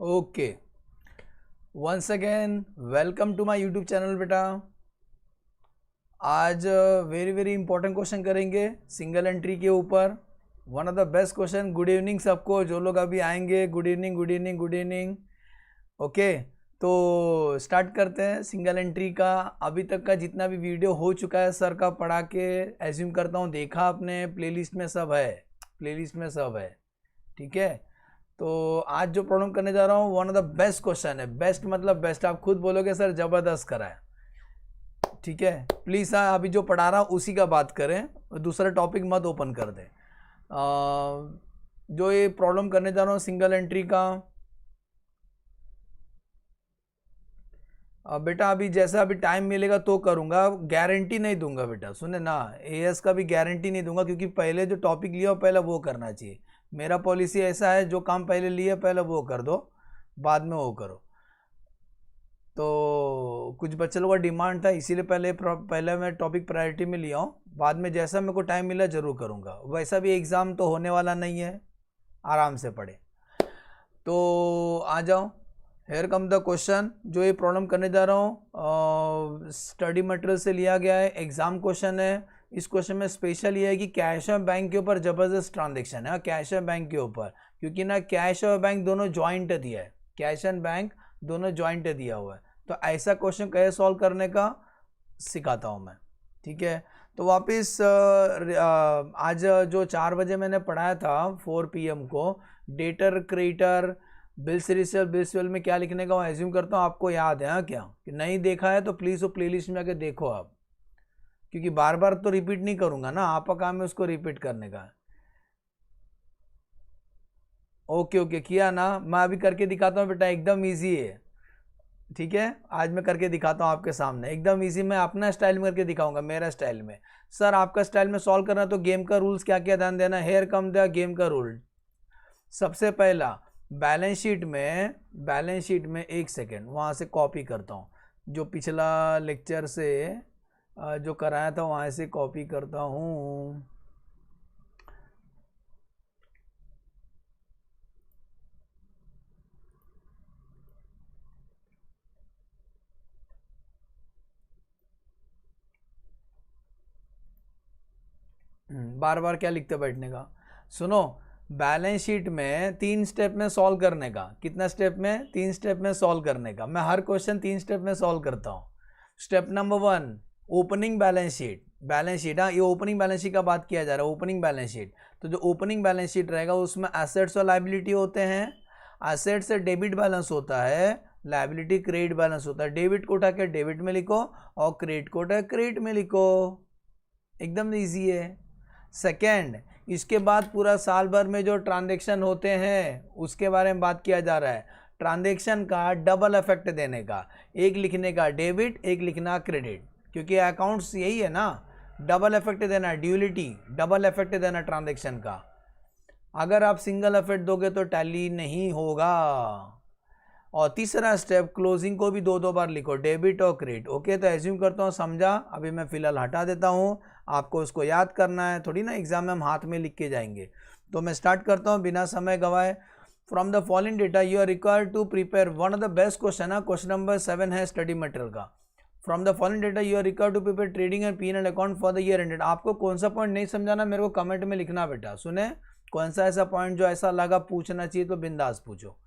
Okay, once again welcome to my YouTube channel बेटा। आज very very important question करेंगे single entry के ऊपर। One of the best question. Good evening सबको, जो लोग अभी आएंगे good evening good evening good evening. Okay, तो स्टार्ट करते हैं सिंगल एंट्री का। अभी तक का जितना भी वीडियो हो चुका है सर का पढ़ा के, एज्यूम करता हूँ देखा आपने, प्लेलिस्ट में सब है, प्लेलिस्ट में सब है, ठीक है। तो आज जो प्रॉब्लम करने जा रहा हूँ one of the best question है। बेस्ट मतलब बेस्ट, आप खुद बोलोगे सर जबरदस्त करा है, ठीक है। प्लीज़ अभी जो पढ़ा रहा हूँ उसी का बात करें, दूसरा टॉपिक मत ओपन कर दें। जो ये प्रॉब्लम करने जा रहा हूँ सिंगल एंट्री का, बेटा अभी जैसा अभी टाइम मिलेगा तो करूँगा, गारंटी नहीं दूंगा बेटा, सुने ना। एएस का भी गारंटी नहीं दूंगा, क्योंकि पहले जो टॉपिक लिया हो पहले वो करना चाहिए। मेरा पॉलिसी ऐसा है, जो काम पहले लिए पहले वो कर दो, बाद में वो करो। तो कुछ बच्चे लोगों का डिमांड था, इसीलिए पहले मैं टॉपिक प्रायोरिटी में लिया हूँ, बाद में जैसा मेरे को टाइम मिला ज़रूर करूँगा। वैसा भी एग्ज़ाम तो होने वाला नहीं है, आराम से पढ़े। तो आ जाओ, हेयर कम द क्वेश्चन। जो ये प्रॉब्लम करने जा रहा हूँ स्टडी मटेरियल से लिया गया है, एग्जाम क्वेश्चन है। इस क्वेश्चन में स्पेशल ये है कि कैश और बैंक के ऊपर ज़बरदस्त ट्रांजेक्शन है, कैश और बैंक के ऊपर, क्योंकि ना कैश और बैंक दोनों ज्वाइंट दिया है, कैश एंड बैंक दोनों ज्वाइंट दिया हुआ है। तो ऐसा क्वेश्चन कैसे सॉल्व करने का सिखाता हूँ मैं, ठीक है। तो वापस आज जो 4 बजे मैंने पढ़ाया था 4 PM को, debtor creditor bills receive bills well में क्या लिखने का, वो एज्यूम करता हूँ आपको याद है। हाँ, क्या कि नहीं देखा है तो प्लीज़ वो प्लेलिस्ट में आके देखो आप, क्योंकि बार बार तो रिपीट नहीं करूँगा ना, आपका काम है उसको रिपीट करने का। ओके ओके, किया ना। मैं अभी करके दिखाता हूँ बेटा, एकदम ईजी है, ठीक है। आज मैं करके दिखाता हूँ आपके सामने, एकदम ईजी। मैं अपना स्टाइल में करके दिखाऊंगा, मेरा स्टाइल में। सर आपका स्टाइल में सॉल्व करना तो गेम का रूल्स क्या क्या ध्यान देना, हेयर कम द गेम का रूल। सबसे पहला बैलेंस शीट में एक सेकेंड वहाँ से कॉपी करता हूँ, जो पिछला लेक्चर से जो कराया था वहाँ से कॉपी करता हूँ। बार बार क्या लिखते बैठने का, सुनो। बैलेंस शीट में 3 स्टेप में सॉल्व करने का, कितना स्टेप में, 3 स्टेप में सॉल्व करने का। मैं हर क्वेश्चन 3 स्टेप में सॉल्व करता हूँ। Step number 1, opening balance sheet. Balance sheet, हाँ, ये ओपनिंग बैलेंस शीट का बात किया जा रहा है, ओपनिंग बैलेंस शीट। तो जो ओपनिंग बैलेंस शीट रहेगा उसमें एसेट्स और लायबिलिटी होते हैं। एसेट से डेबिट बैलेंस होता है, लायबिलिटी क्रेडिट बैलेंस होता है। डेबिट को उठा के डेबिट में लिखो और क्रेडिट को उठा के क्रेडिट में लिखो, एकदम ईजी है। सेकेंड, इसके बाद पूरा साल भर में जो ट्रांजैक्शन होते हैं उसके बारे में बात किया जा रहा है। ट्रांजैक्शन का डबल इफेक्ट देने का, एक लिखने का डेबिट, एक लिखना क्रेडिट, क्योंकि अकाउंट्स यही है ना, डबल इफेक्ट देना, ड्यूलिटी, डबल इफेक्ट देना ट्रांजैक्शन का। अगर आप सिंगल इफेक्ट दोगे तो टैली नहीं होगा। और तीसरा स्टेप, क्लोजिंग को भी 2 बार लिखो, डेबिट और क्रेडिट। ओके, तो एज्यूम करता हूँ समझा। अभी मैं फिलहाल हटा देता हूँ, आपको उसको याद करना है, थोड़ी ना एग्जाम में हम हाथ में लिख के जाएंगे। तो मैं स्टार्ट करता हूँ बिना समय गवाए। From the following data you are required to prepare, one of the best question है, क्वेश्चन नंबर 7 है स्टडी मटेरियल का। From the following data you are required to prepare trading and P&L account for the year ended. आपको कौन सा point नहीं समझाना मेरे को कमेंट में लिखना बेटा, सुने। कौन सा ऐसा पॉइंट जो ऐसा लगा पूछना चाहिए तो बिंदास पूछो।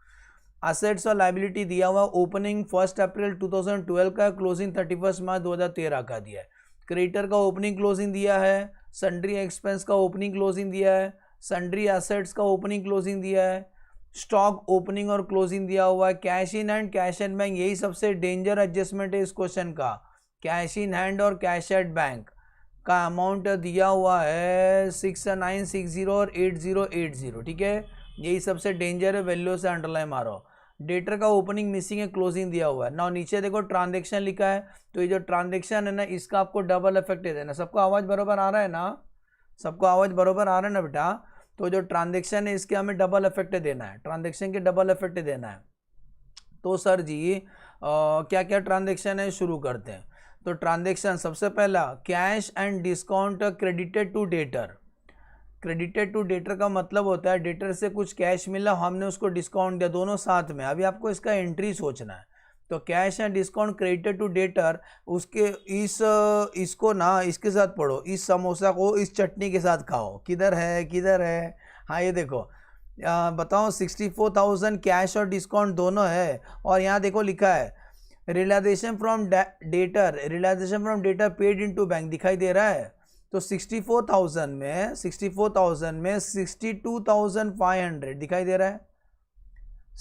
असेट्स और लायबिलिटी दिया हुआ, ओपनिंग 1 अप्रैल 2012 का, क्लोजिंग 31 मार्च 2013 का दिया है। क्रेडिटर का ओपनिंग क्लोजिंग दिया है, सन्ड्री एक्सपेंस का ओपनिंग क्लोजिंग दिया है, सन्ड्री एसेट्स का ओपनिंग क्लोजिंग दिया है, स्टॉक ओपनिंग और क्लोजिंग दिया हुआ है। Cash in hand, cash at bank, यही सबसे डेंजर एडजस्टमेंट है इस क्वेश्चन का। कैश इन हैंड और कैश एट बैंक का अमाउंट दिया हुआ है 6960 और 8080, ठीक है। यही सबसे डेंजर है, वैल्यू से अंडरलाइन मारो। डेटर का ओपनिंग मिसिंग है, क्लोजिंग दिया हुआ है। नाउ नीचे देखो ट्रांजेक्शन लिखा है, तो ये जो ट्रांजेक्शन है ना इसका आपको डबल इफेक्ट दे देना। सबको आवाज़ बरोबर आ रहा है ना? सबको आवाज़ बरोबर आ रहा है ना बेटा? तो जो ट्रांजेक्शन है इसके हमें डबल इफेक्ट देना है, ट्रांजेक्शन के डबल इफेक्ट देना है। तो सर जी क्या क्या ट्रांजेक्शन है, शुरू करते हैं। तो ट्रांजेक्शन सबसे पहला cash and discount credited to debtor. Credited to debtor का मतलब होता है डेटर से कुछ कैश मिला, हमने उसको डिस्काउंट दिया, दोनों साथ में। अभी आपको इसका एंट्री सोचना है। तो cash and discount credited to debtor, उसके इसको ना इसके साथ पढ़ो, इस समोसा को इस चटनी के साथ खाओ। किधर है, किधर है? हाँ ये देखो, बताओ 64,000 कैश और डिस्काउंट दोनों है। और यहाँ देखो लिखा है realisation from debtor, realisation from debtor paid into bank, दिखाई दे रहा है। तो 64,000 में 62,500 दिखाई दे रहा है।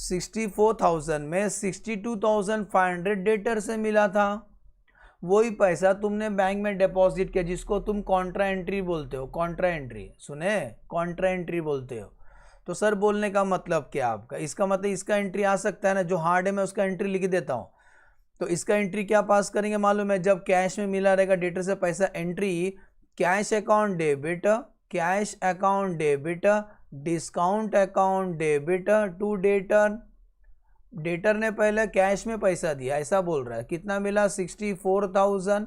64,000 में 62,500 डेटर से मिला था। वही पैसा तुमने बैंक में डिपॉजिट किया, जिसको तुम कॉन्ट्रा एंट्री बोलते हो। कॉन्ट्रा एंट्री सुने, कॉन्ट्रा एंट्री बोलते हो। तो सर बोलने का मतलब क्या आपका? इसका मतलब इसका एंट्री आ सकता है ना, जो हार्ड है मैं उसका एंट्री लिख देता हूँ। तो इसका एंट्री क्या पास करेंगे मालूम है? जब कैश में मिला रहेगा डेटर से पैसा, entry cash account debit, cash account debit, discount account debit to debtor. Debtor ने पहले कैश में पैसा दिया, ऐसा बोल रहा है। कितना मिला? 64,000।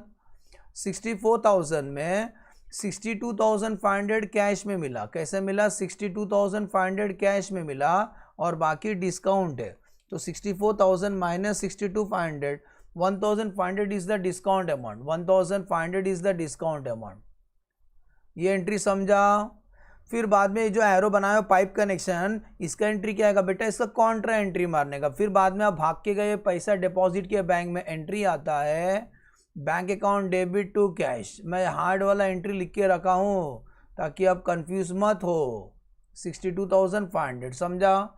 64,000 में 62,500 कैश में मिला। कैसे मिला? 62,500 कैश में मिला और बाकी डिस्काउंट है। तो 64,000 minus 62,500, 1,500 is the discount amount. 1,500 is the discount amount. ये एंट्री समझा? फिर बाद में जो एरो बनाया पाइप कनेक्शन, इसका एंट्री क्या आएगा बेटा? इसका कॉन्ट्रा एंट्री मारने का। फिर बाद में आप भाग के गए, पैसा डिपॉजिट किया बैंक में, एंट्री आता है bank account debit to cash. मैं हार्ड वाला एंट्री लिख के रखा हूँ ताकि आप कंफ्यूज मत हो। 62,500 समझा?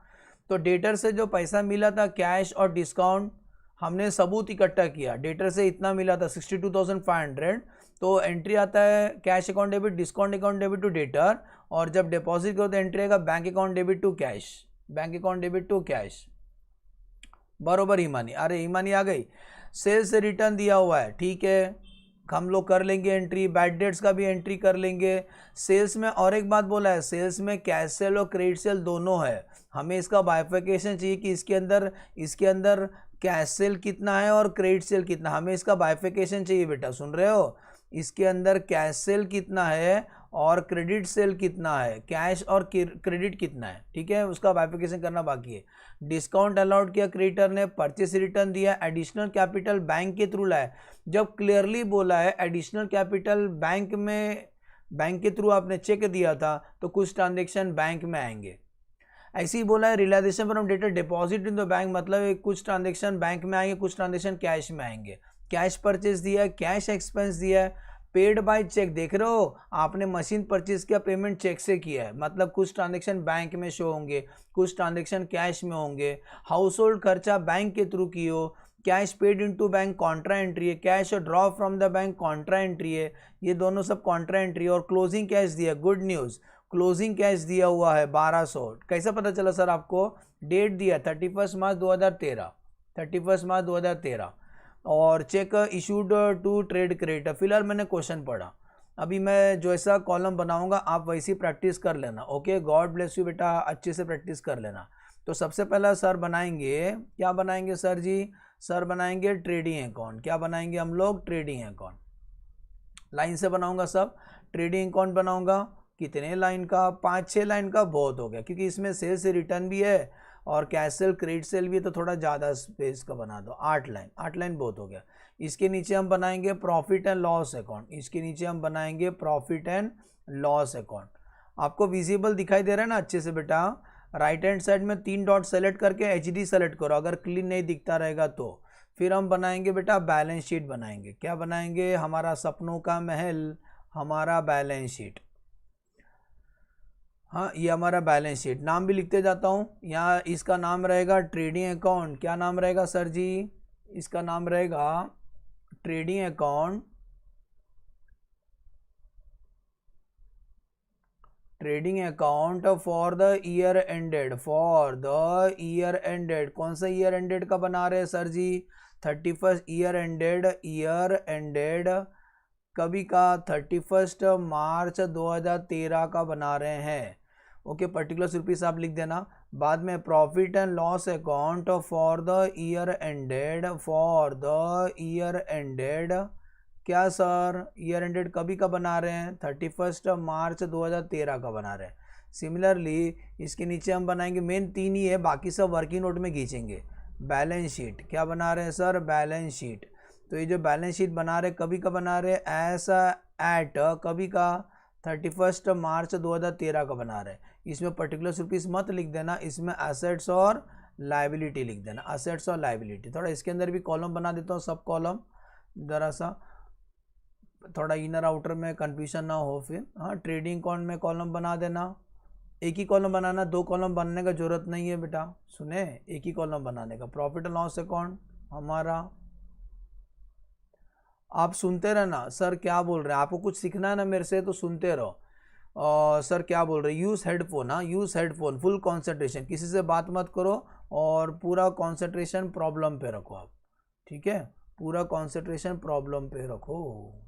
तो डेटर से जो पैसा मिला था कैश और डिस्काउंट, हमने सबूत इकट्ठा किया। डेटर से इतना मिला था 62,500, तो एंट्री आता है cash account debit, discount account debit to debtor. और जब डिपॉजिट करो तो एंट्री आएगा bank account debit to cash, bank account debit to cash. बरोबर ईमानी? अरे ईमानी आ गई। सेल्स से रिटर्न दिया हुआ है, ठीक है, हम लोग कर लेंगे एंट्री। बैड डेट्स का भी एंट्री कर लेंगे। सेल्स में और एक बात बोला है, सेल्स में कैश सेल और क्रेडिट सेल दोनों है। हमें इसका बाइफिकेशन चाहिए कि इसके अंदर कैश सेल कितना है और क्रेडिट सेल कितना। हमें इसका बाइफिकेशन चाहिए बेटा, सुन रहे हो? इसके अंदर कैश सेल कितना है और क्रेडिट सेल कितना है, कैश और क्रेडिट कितना है, ठीक है, उसका बाइफिकेशन करना बाकी है। डिस्काउंट अलाउड किया क्रेडिटर ने, परचेस रिटर्न दिया, एडिशनल कैपिटल बैंक के थ्रू लाया। जब क्लियरली बोला है एडिशनल कैपिटल बैंक के थ्रू आपने चेक दिया था, तो कुछ ट्रांजेक्शन बैंक में आएंगे। ऐसे ही बोला है realisation from debtor deposit in the bank, मतलब कुछ ट्रांजेक्शन बैंक में आएंगे, कुछ ट्रांजेक्शन कैश में आएंगे। कैश परचेज दिया है, कैश एक्सपेंस दिया है, पेड बाय चेक। देख रहे हो, आपने मशीन परचेज किया, पेमेंट चेक से किया है, मतलब कुछ ट्रांजेक्शन बैंक में शो होंगे, कुछ ट्रांजेक्शन कैश में होंगे। हाउस होल्ड खर्चा बैंक के थ्रू की हो, cash paid into bank contra entry है, cash draw from the bank contra entry है, ये दोनों सब कॉन्ट्रा एंट्री है। और क्लोजिंग कैश दिया, गुड न्यूज़, क्लोजिंग कैश दिया हुआ है 1200। कैसा पता चला सर आपको? डेट दिया 31 मार्च 2013, 31 मार्च 2013। और cheque issued to trade creditor. फिलहाल मैंने क्वेश्चन पढ़ा, अभी मैं जो ऐसा कॉलम बनाऊंगा आप वैसी प्रैक्टिस कर लेना। ओके, गॉड ब्लेस यू बेटा, अच्छे से प्रैक्टिस कर लेना। तो सबसे पहला सर बनाएंगे, क्या बनाएंगे सर जी? सर बनाएंगे ट्रेडिंग अकाउंट। क्या बनाएंगे हम लोग? Trading account. लाइन से बनाऊंगा सब। ट्रेडिंग अकाउंट बनाऊंगा, कितने लाइन का? 5-6 लाइन का बहुत हो गया, क्योंकि इसमें सेल से रिटर्न भी है और कैश सेल क्रेडिट सेल भी है, तो थोड़ा ज़्यादा स्पेस का बना दो। 8 लाइन, 8 लाइन बहुत हो गया। इसके नीचे हम बनाएंगे प्रॉफिट एंड लॉस अकाउंट। इसके नीचे हम बनाएंगे प्रॉफिट एंड लॉस अकाउंट। आपको विजिबल दिखाई दे रहा है ना अच्छे से बेटा? राइट हैंड साइड में 3 डॉट सेलेक्ट करके HD सेलेक्ट करो, अगर क्लीन नहीं दिखता रहेगा तो। फिर हम बनाएंगे बेटा बैलेंस शीट बनाएंगे। क्या बनाएंगे? हमारा सपनों का महल, हमारा बैलेंस शीट। हाँ, ये हमारा बैलेंस शीट। नाम भी लिखते जाता हूँ यहाँ। इसका नाम रहेगा ट्रेडिंग अकाउंट। क्या नाम रहेगा सर जी? इसका नाम रहेगा trading account, trading account for the year ended, for the year ended, कौन सा ईयर एंडेड का बना रहे हैं सर जी? 31 ईयर एंडेड, ईयर एंडेड कभी का 31 मार्च 2013 का बना रहे हैं। ओके, पर्टिकुलर रुपीस आप लिख देना। बाद में profit and loss account for the year ended, for the year ended, क्या सर? ईयर एंडेड कभी का बना रहे हैं? 31 मार्च 2013 का बना रहे हैं। सिमिलरली इसके नीचे हम बनाएंगे, मेन 3 ही है, बाकी सब वर्किंग नोट में खींचेंगे। बैलेंस शीट, क्या बना रहे हैं सर? Balance sheet. तो ये जो बैलेंस शीट बना रहे कभी का बना रहे? ऐसा एट कभी का 31 मार्च 2013 का बना रहे हैं। इसमें पर्टिकुलर रुपीस मत लिख देना, इसमें एसेट्स और लाइबिलिटी लिख देना, एसेट्स और लाइबिलिटी। थोड़ा इसके अंदर भी कॉलम बना देता हूँ, सब कॉलम, जरा सा थोड़ा इनर आउटर में कंफ्यूजन ना हो फिर। हाँ, ट्रेडिंग अकाउंट में कॉलम बना देना, एक ही कॉलम बनाना, 2 कॉलम बनाने का जरूरत नहीं है बेटा, सुने, एक ही कॉलम बनाने का। प्रॉफिट एंड लॉस अकाउंट हमारा, आप सुनते रहना सर क्या बोल रहे हैं, आपको कुछ सीखना है ना मेरे से तो सुनते रहो। सर क्या बोल रहे हैं? यूज़ हेडफोन, हाँ यूज़ हेडफोन, फुल कंसंट्रेशन, किसी से बात मत करो और पूरा कंसंट्रेशन प्रॉब्लम पे रखो आप, ठीक है? पूरा कंसंट्रेशन प्रॉब्लम पे रखो।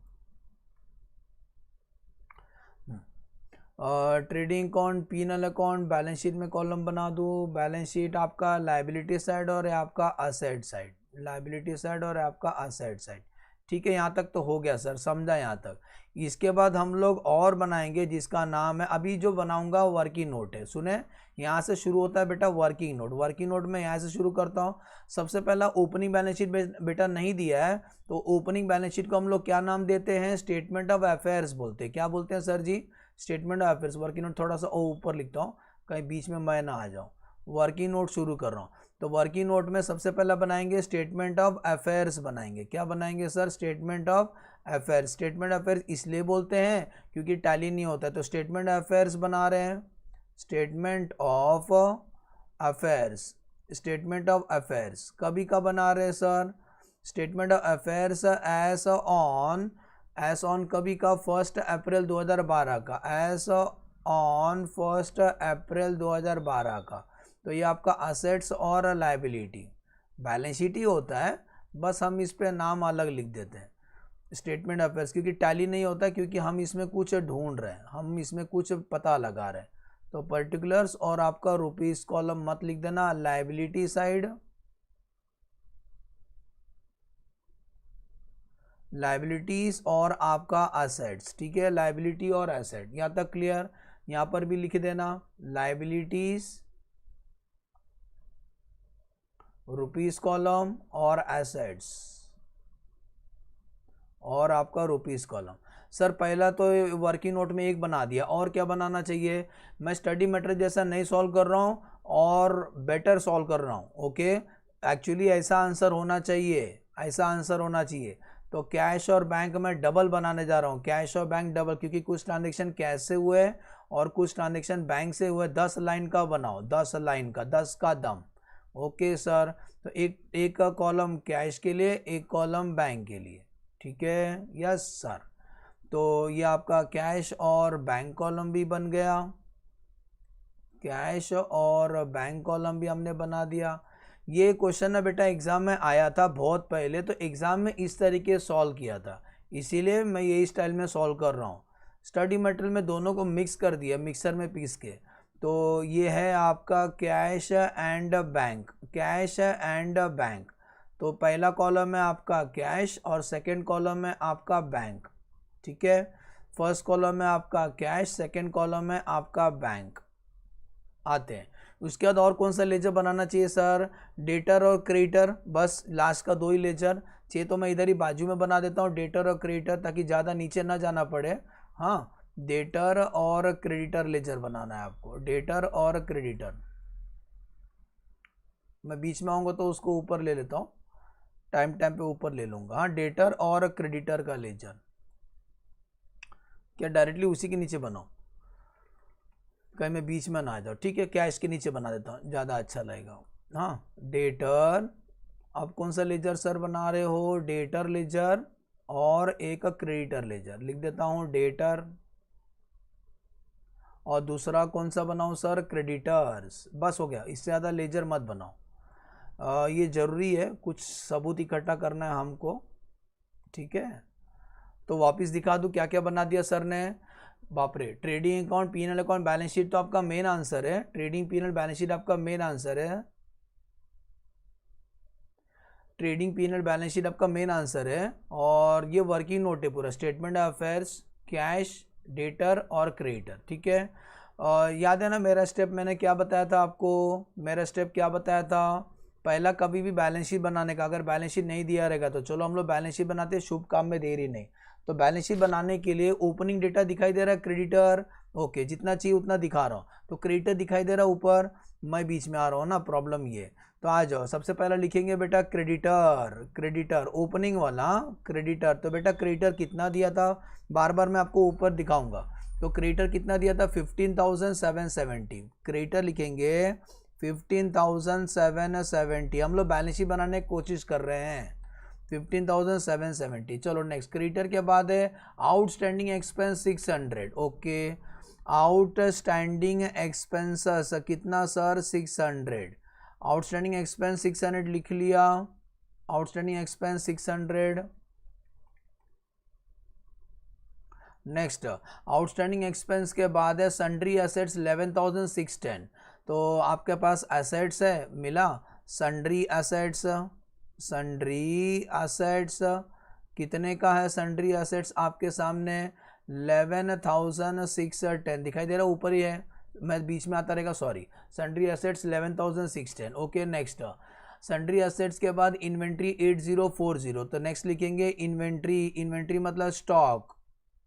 Trading account, P and L account, balance sheet में कॉलम बना दो। बैलेंस शीट आपका लाइबिलिटी साइड और आपका असेट साइड, लाइबिलिटी साइड और आपका असेट साइड, ठीक है? यहाँ तक तो हो गया सर, समझा यहाँ तक। इसके बाद हम लोग और बनाएंगे जिसका नाम है, अभी जो बनाऊंगा वर्किंग नोट है, सुने, यहाँ से शुरू होता है बेटा वर्किंग नोट। वर्किंग नोट में यहाँ से शुरू करता हूँ। सबसे पहला ओपनिंग बैलेंस शीट बेटा नहीं दिया है, तो ओपनिंग बैलेंस शीट को हम लोग क्या नाम देते हैं? स्टेटमेंट ऑफ अफेयर्स बोलते हैं। क्या बोलते हैं sir ji? Statement of affairs. Working note थोड़ा सा ऊपर लिखता हूँ, कहीं बीच में मैं ना आ जाऊँ। वर्किंग नोट शुरू कर रहा हूँ, तो वर्किंग नोट में सबसे पहला बनाएंगे स्टेटमेंट ऑफ अफेयर्स बनाएंगे। क्या बनाएंगे sir? Statement of affairs. Statement of affairs इसलिए बोलते हैं क्योंकि टैली नहीं होता है, तो स्टेटमेंट ऑफ अफेयर्स बना रहे हैं। Statement of affairs, statement of affairs कभी का बना रहे हैं sir? Statement of affairs S on कभी का 1 अप्रैल 2012 का, एस ऑन 1 अप्रैल 2012 का। तो ये आपका असेट्स और लाइबिलिटी, बैलेंस शीट ही होता है, बस हम इस पे नाम अलग लिख देते हैं स्टेटमेंट ऑफ अफेयर्स, क्योंकि टैली नहीं होता, क्योंकि हम इसमें कुछ ढूंढ रहे हैं, हम इसमें कुछ पता लगा रहे हैं। तो पर्टिकुलर्स और आपका रुपीस कॉलम मत लिख देना, लाइबिलिटी साइड, लाइबिलिटीज और आपका असेट्स, ठीक है? लाइबिलिटी और एसेट, यहाँ तक क्लियर? यहाँ पर भी लिख देना लाइबिलिटीज, रुपीस कॉलम और एसेट्स और आपका रुपीस कॉलम। सर पहला तो वर्किंग नोट में एक बना दिया, और क्या बनाना चाहिए? मैं स्टडी मटेरियल जैसा नहीं सॉल्व कर रहा हूँ और बेटर सॉल्व कर रहा हूँ, ओके? एक्चुअली ऐसा आंसर होना चाहिए, ऐसा आंसर होना चाहिए। तो कैश और बैंक में डबल बनाने जा रहा हूँ, कैश और बैंक डबल, क्योंकि कुछ ट्रांजेक्शन कैश से हुए और कुछ ट्रांजेक्शन बैंक से हुए। 10 लाइन का बनाओ, 10 लाइन का, 10 का दम, ओके सर? तो एक का कॉलम कैश के लिए, एक कॉलम बैंक के लिए, ठीक है? Yes sir. तो ये आपका कैश और बैंक कॉलम भी बन गया, कैश और बैंक कॉलम भी हमने बना दिया। ये क्वेश्चन ना बेटा एग्जाम में आया था बहुत पहले, तो एग्जाम में इस तरीके सॉल्व किया था, इसीलिए मैं यही स्टाइल में सॉल्व कर रहा हूँ। स्टडी मटेरियल में दोनों को मिक्स कर दिया, मिक्सर में पीस के। तो ये है आपका cash and bank, cash and bank. तो पहला कॉलम है आपका कैश और सेकंड कॉलम है आपका बैंक, ठीक है? फर्स्ट कॉलम है आपका कैश, सेकंड कॉलम है आपका बैंक। आते हैं उसके बाद और कौन सा लेजर बनाना चाहिए सर? डेटर और क्रेडिटर, बस लास्ट का 2 ही लेजर चाहिए, तो मैं इधर ही बाजू में बना देता हूँ डेटर और क्रेडिटर, ताकि ज़्यादा नीचे ना जाना पड़े। हाँ, डेटर और क्रेडिटर लेजर बनाना है आपको, डेटर और क्रेडिटर। मैं बीच में आऊँगा तो उसको ऊपर ले लेता हूँ, टाइम पे ऊपर ले लूँगा। हाँ, डेटर और क्रेडिटर का लेजर, क्या डायरेक्टली उसी के नीचे बनाओ, कहीं मैं बीच में ना आ जाओ, ठीक है? कैश के नीचे बना देता हूँ, ज़्यादा अच्छा लगेगा। हाँ, डेटर, आप कौन सा लेजर सर बना रहे हो? डेटर लेजर और एक क्रेडिटर लेजर, लिख देता हूँ डेटर और दूसरा कौन सा बनाऊं सर, क्रेडिटर्स। बस हो गया, इससे ज़्यादा लेजर मत बनाओ। ये ज़रूरी है, कुछ सबूत इकट्ठा करना है हमको, ठीक है। तो वापस दिखा दूं क्या क्या बना दिया सर ने। बाप रे, trading account, PNL account, balance sheet तो आपका मेन आंसर है। ट्रेडिंग पीएनएल बैलेंस शीट आपका मेन आंसर है। ट्रेडिंग पीएनएल बैलेंस शीट आपका मेन आंसर है। और ये वर्किंग नोट है पूरा, statement of affairs, cash, debtor और क्रेडिटर, ठीक है। और याद है ना मेरा स्टेप मैंने क्या बताया था आपको, मेरा स्टेप क्या बताया था। पहला कभी भी बैलेंस शीट बनाने का, अगर बैलेंस शीट नहीं दिया रहेगा तो चलो हम लोग बैलेंस शीट बनाते हैं, शुभ काम में देरी नहीं। तो बैलेंस शीट बनाने के लिए ओपनिंग डेटा दिखाई दे रहा है, क्रेडिटर, ओके, जितना चाहिए उतना दिखा रहा हूँ। तो क्रेडिटर दिखाई दे रहा है ऊपर, मैं बीच में आ रहा हूँ ना, प्रॉब्लम ये। तो आ जाओ, सबसे पहला लिखेंगे बेटा क्रेडिटर, क्रेडिटर ओपनिंग वाला क्रेडिटर। तो बेटा क्रेडिटर कितना दिया था, बार बार मैं आपको ऊपर दिखाऊंगा। तो क्रेडिटर कितना दिया था, 15,770। क्रेडिटर लिखेंगे 15,770। हम लोग बैलेंस शीट बनाने की कोशिश कर रहे हैं, 15,770। चलो नेक्स्ट, क्रेडिटर के बाद है outstanding expense 600, okay. Outstanding expenses कितना सर, 600। आउटस्टैंडिंग एक्सपेंस 600 लिख लिया, outstanding expense 600। Next, outstanding expense के बाद है सन्ड्री एसेट्स 11,610। तो आपके पास एसेट्स है, मिला सन्ड्री एसेट्स, सन्ड्री एसेट्स कितने का है, सन्ड्री एसेट्स आपके सामने 11,610 दिखाई दे रहा है, ऊपर ही है, मैं बीच में आता रहेगा, sorry. Sundry assets 11,610, okay. Next, sundry assets के बाद इन्वेंट्री 8040। तो नेक्स्ट लिखेंगे इन्वेंट्री, इन्वेंट्री मतलब स्टॉक,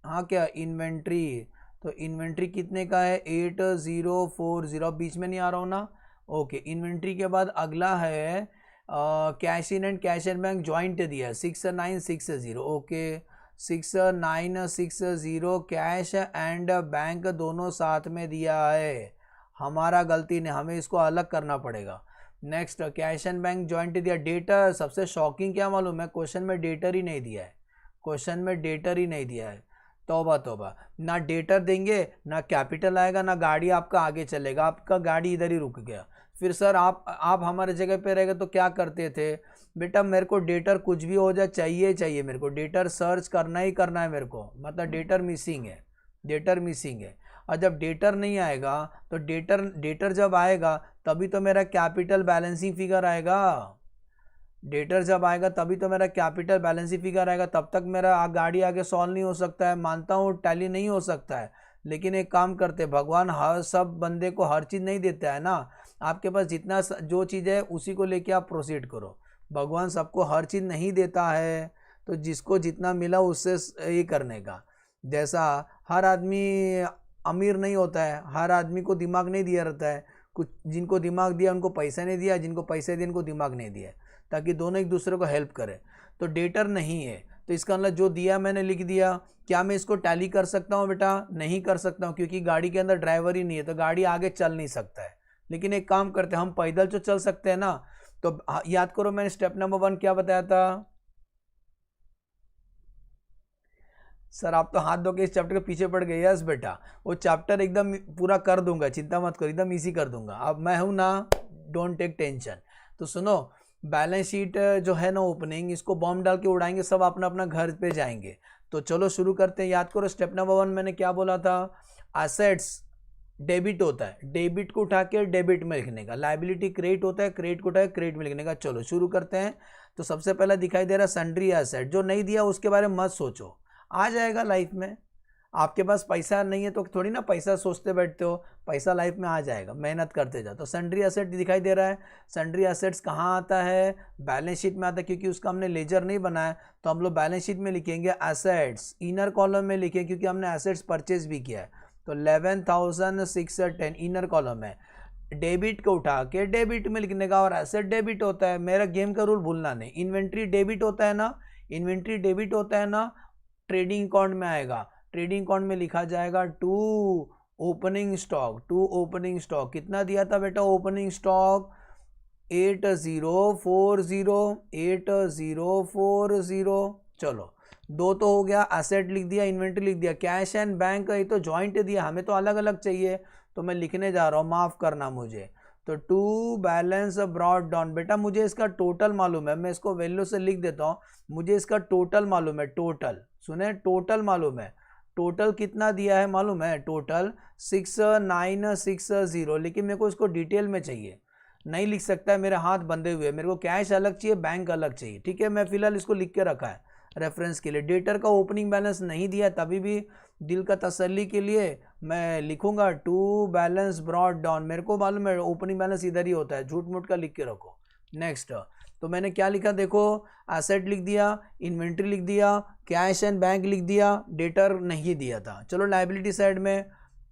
हाँ क्या इन्वेंट्री। तो इन्वेंट्री कितने का है, 8040, बीच में नहीं आ रहा हूँ ना, ओके। इन्वेंट्री के बाद अगला है cash in and cash and bank joint दिया है 6960, ओके। 6960 कैश एंड बैंक दोनों साथ में दिया है, हमारा गलती नहीं, हमें इसको अलग करना पड़ेगा। Next, cash and bank joint दिया। डेटर, सबसे शॉकिंग क्या मालूम है, क्वेश्चन में डेटर ही नहीं दिया है, क्वेश्चन में डेटर ही नहीं दिया है। तौबा तौबा, ना डेटर देंगे, ना कैपिटल आएगा, ना गाड़ी आपका आगे चलेगा, आपका गाड़ी इधर ही रुक गया। फिर सर आप हमारे जगह पे रहेगा तो क्या करते थे। बेटा मेरे को डेटर कुछ भी हो जाए चाहिए चाहिए, मेरे को डेटर सर्च करना ही करना है मेरे को, मतलब डेटर मिसिंग है, डेटर मिसिंग है। और जब डेटर नहीं आएगा तो डेटर जब आएगा तभी तो मेरा कैपिटल बैलेंसिंग फिगर आएगा, डेटर जब आएगा तभी तो मेरा कैपिटल बैलेंसिंग फिगर आएगा, तब तक मेरा गाड़ी आगे सॉल्व नहीं हो सकता है। मानता हूँ टैली नहीं हो सकता है, लेकिन एक काम करते, भगवान हर सब बंदे को हर चीज़ नहीं देता है ना, आपके पास जितना जो चीज़ है उसी को लेके आप प्रोसीड करो। भगवान सबको हर चीज़ नहीं देता है, तो जिसको जितना मिला उससे ये करने का। जैसा हर आदमी अमीर नहीं होता है, हर आदमी को दिमाग नहीं दिया रहता है, कुछ जिनको दिमाग दिया उनको पैसा नहीं दिया, जिनको पैसे दिए उनको दिमाग नहीं दिया, ताकि दोनों एक दूसरे को हेल्प करें। तो डेटर नहीं है, तो इसका मतलब जो दिया मैंने लिख दिया। क्या मैं इसको टैली कर सकता हूँ बेटा, नहीं कर सकता हूँ, क्योंकि गाड़ी के अंदर ड्राइवर ही नहीं है, तो गाड़ी आगे चल नहीं सकता है। लेकिन एक काम करते हैं, हम पैदल तो चल सकते हैं ना। तो याद करो मैंने स्टेप नंबर 1 क्या बताया था। सर आप तो हाथ धो के इस चैप्टर के पीछे पड़ गए। यस बेटा, वो चैप्टर एकदम पूरा कर दूंगा, चिंता मत करो, एकदम इजी कर दूंगा, अब मैं हूं ना, डोंट टेक टेंशन। तो सुनो, बैलेंस शीट जो है ना ओपनिंग, इसको बॉम्ब डाल के उड़ाएंगे, सब अपना अपना घर पे जाएंगे। तो चलो शुरू करते हैं। याद करो स्टेप नंबर 1 मैंने क्या बोला था, एसेट्स डेबिट होता है, डेबिट को उठा के डेबिट में लिखने का, लाइबिलिटी क्रेडिट होता है, क्रेडिट को उठा के क्रेडिट में लिखने का। चलो शुरू करते हैं। तो सबसे पहला दिखाई दे रहा सन्ड्री एसेट, जो नहीं दिया उसके बारे में मत सोचो, आ जाएगा लाइफ में। आपके पास पैसा नहीं है तो थोड़ी ना पैसा सोचते बैठते हो, पैसा लाइफ में आ जाएगा, मेहनत करते जाओ। तो सन्ड्री एसेट दिखाई दे रहा है। सन्ड्री एसेट्स कहाँ आता है, बैलेंस शीट में आता है, क्योंकि उसका हमने लेजर नहीं बनाया, तो हम लोग बैलेंस शीट में लिखेंगे एसेट्स, इनर कॉलम में लिखें, क्योंकि हमने एसेट्स परचेज भी किया है। तो 11,610 इनर कॉलम है। डेबिट को उठा के डेबिट में लिखने का, और एसेट डेबिट होता है, मेरा गेम का रूल भूलना नहीं। इन्वेंट्री डेबिट होता है ना, इन्वेंट्री डेबिट होता है ना, ट्रेडिंग अकाउंट में आएगा, ट्रेडिंग अकाउंट में लिखा जाएगा to opening stock, to opening stock. कितना दिया था बेटा ओपनिंग स्टॉक, 8040, 8040। चलो दो तो हो गया, एसेट लिख दिया, इन्वेंट्री लिख दिया, कैश एंड बैंक ये तो जॉइंट दिया, हमें तो अलग अलग चाहिए, तो मैं लिखने जा रहा हूँ, माफ़ करना मुझे। तो टू बैलेंस ब्रॉट डाउन, बेटा मुझे इसका टोटल मालूम है, मैं इसको वैल्यू से लिख देता हूँ, मुझे इसका टोटल मालूम है, टोटल सुने, टोटल मालूम है, टोटल कितना दिया है मालूम है, टोटल 6960, लेकिन मेरे को इसको डिटेल में चाहिए, नहीं लिख सकता है, मेरे हाथ बंधे हुए, मेरे को कैश अलग चाहिए, बैंक अलग चाहिए, ठीक है। मैं फिलहाल इसको लिख के रखा है रेफरेंस के लिए। डेटर का ओपनिंग बैलेंस नहीं दिया, तभी भी दिल का तसल्ली के लिए मैं लिखूंगा टू बैलेंस ब्रॉट डाउन, मेरे को मालूम है ओपनिंग बैलेंस इधर ही होता है, झूठ मूठ का लिख के रखो। नेक्स्ट, तो मैंने क्या लिखा देखो, एसेट लिख दिया, इन्वेंट्री लिख दिया, कैश एंड बैंक लिख दिया, डेटर नहीं दिया था। चलो लायबिलिटी साइड में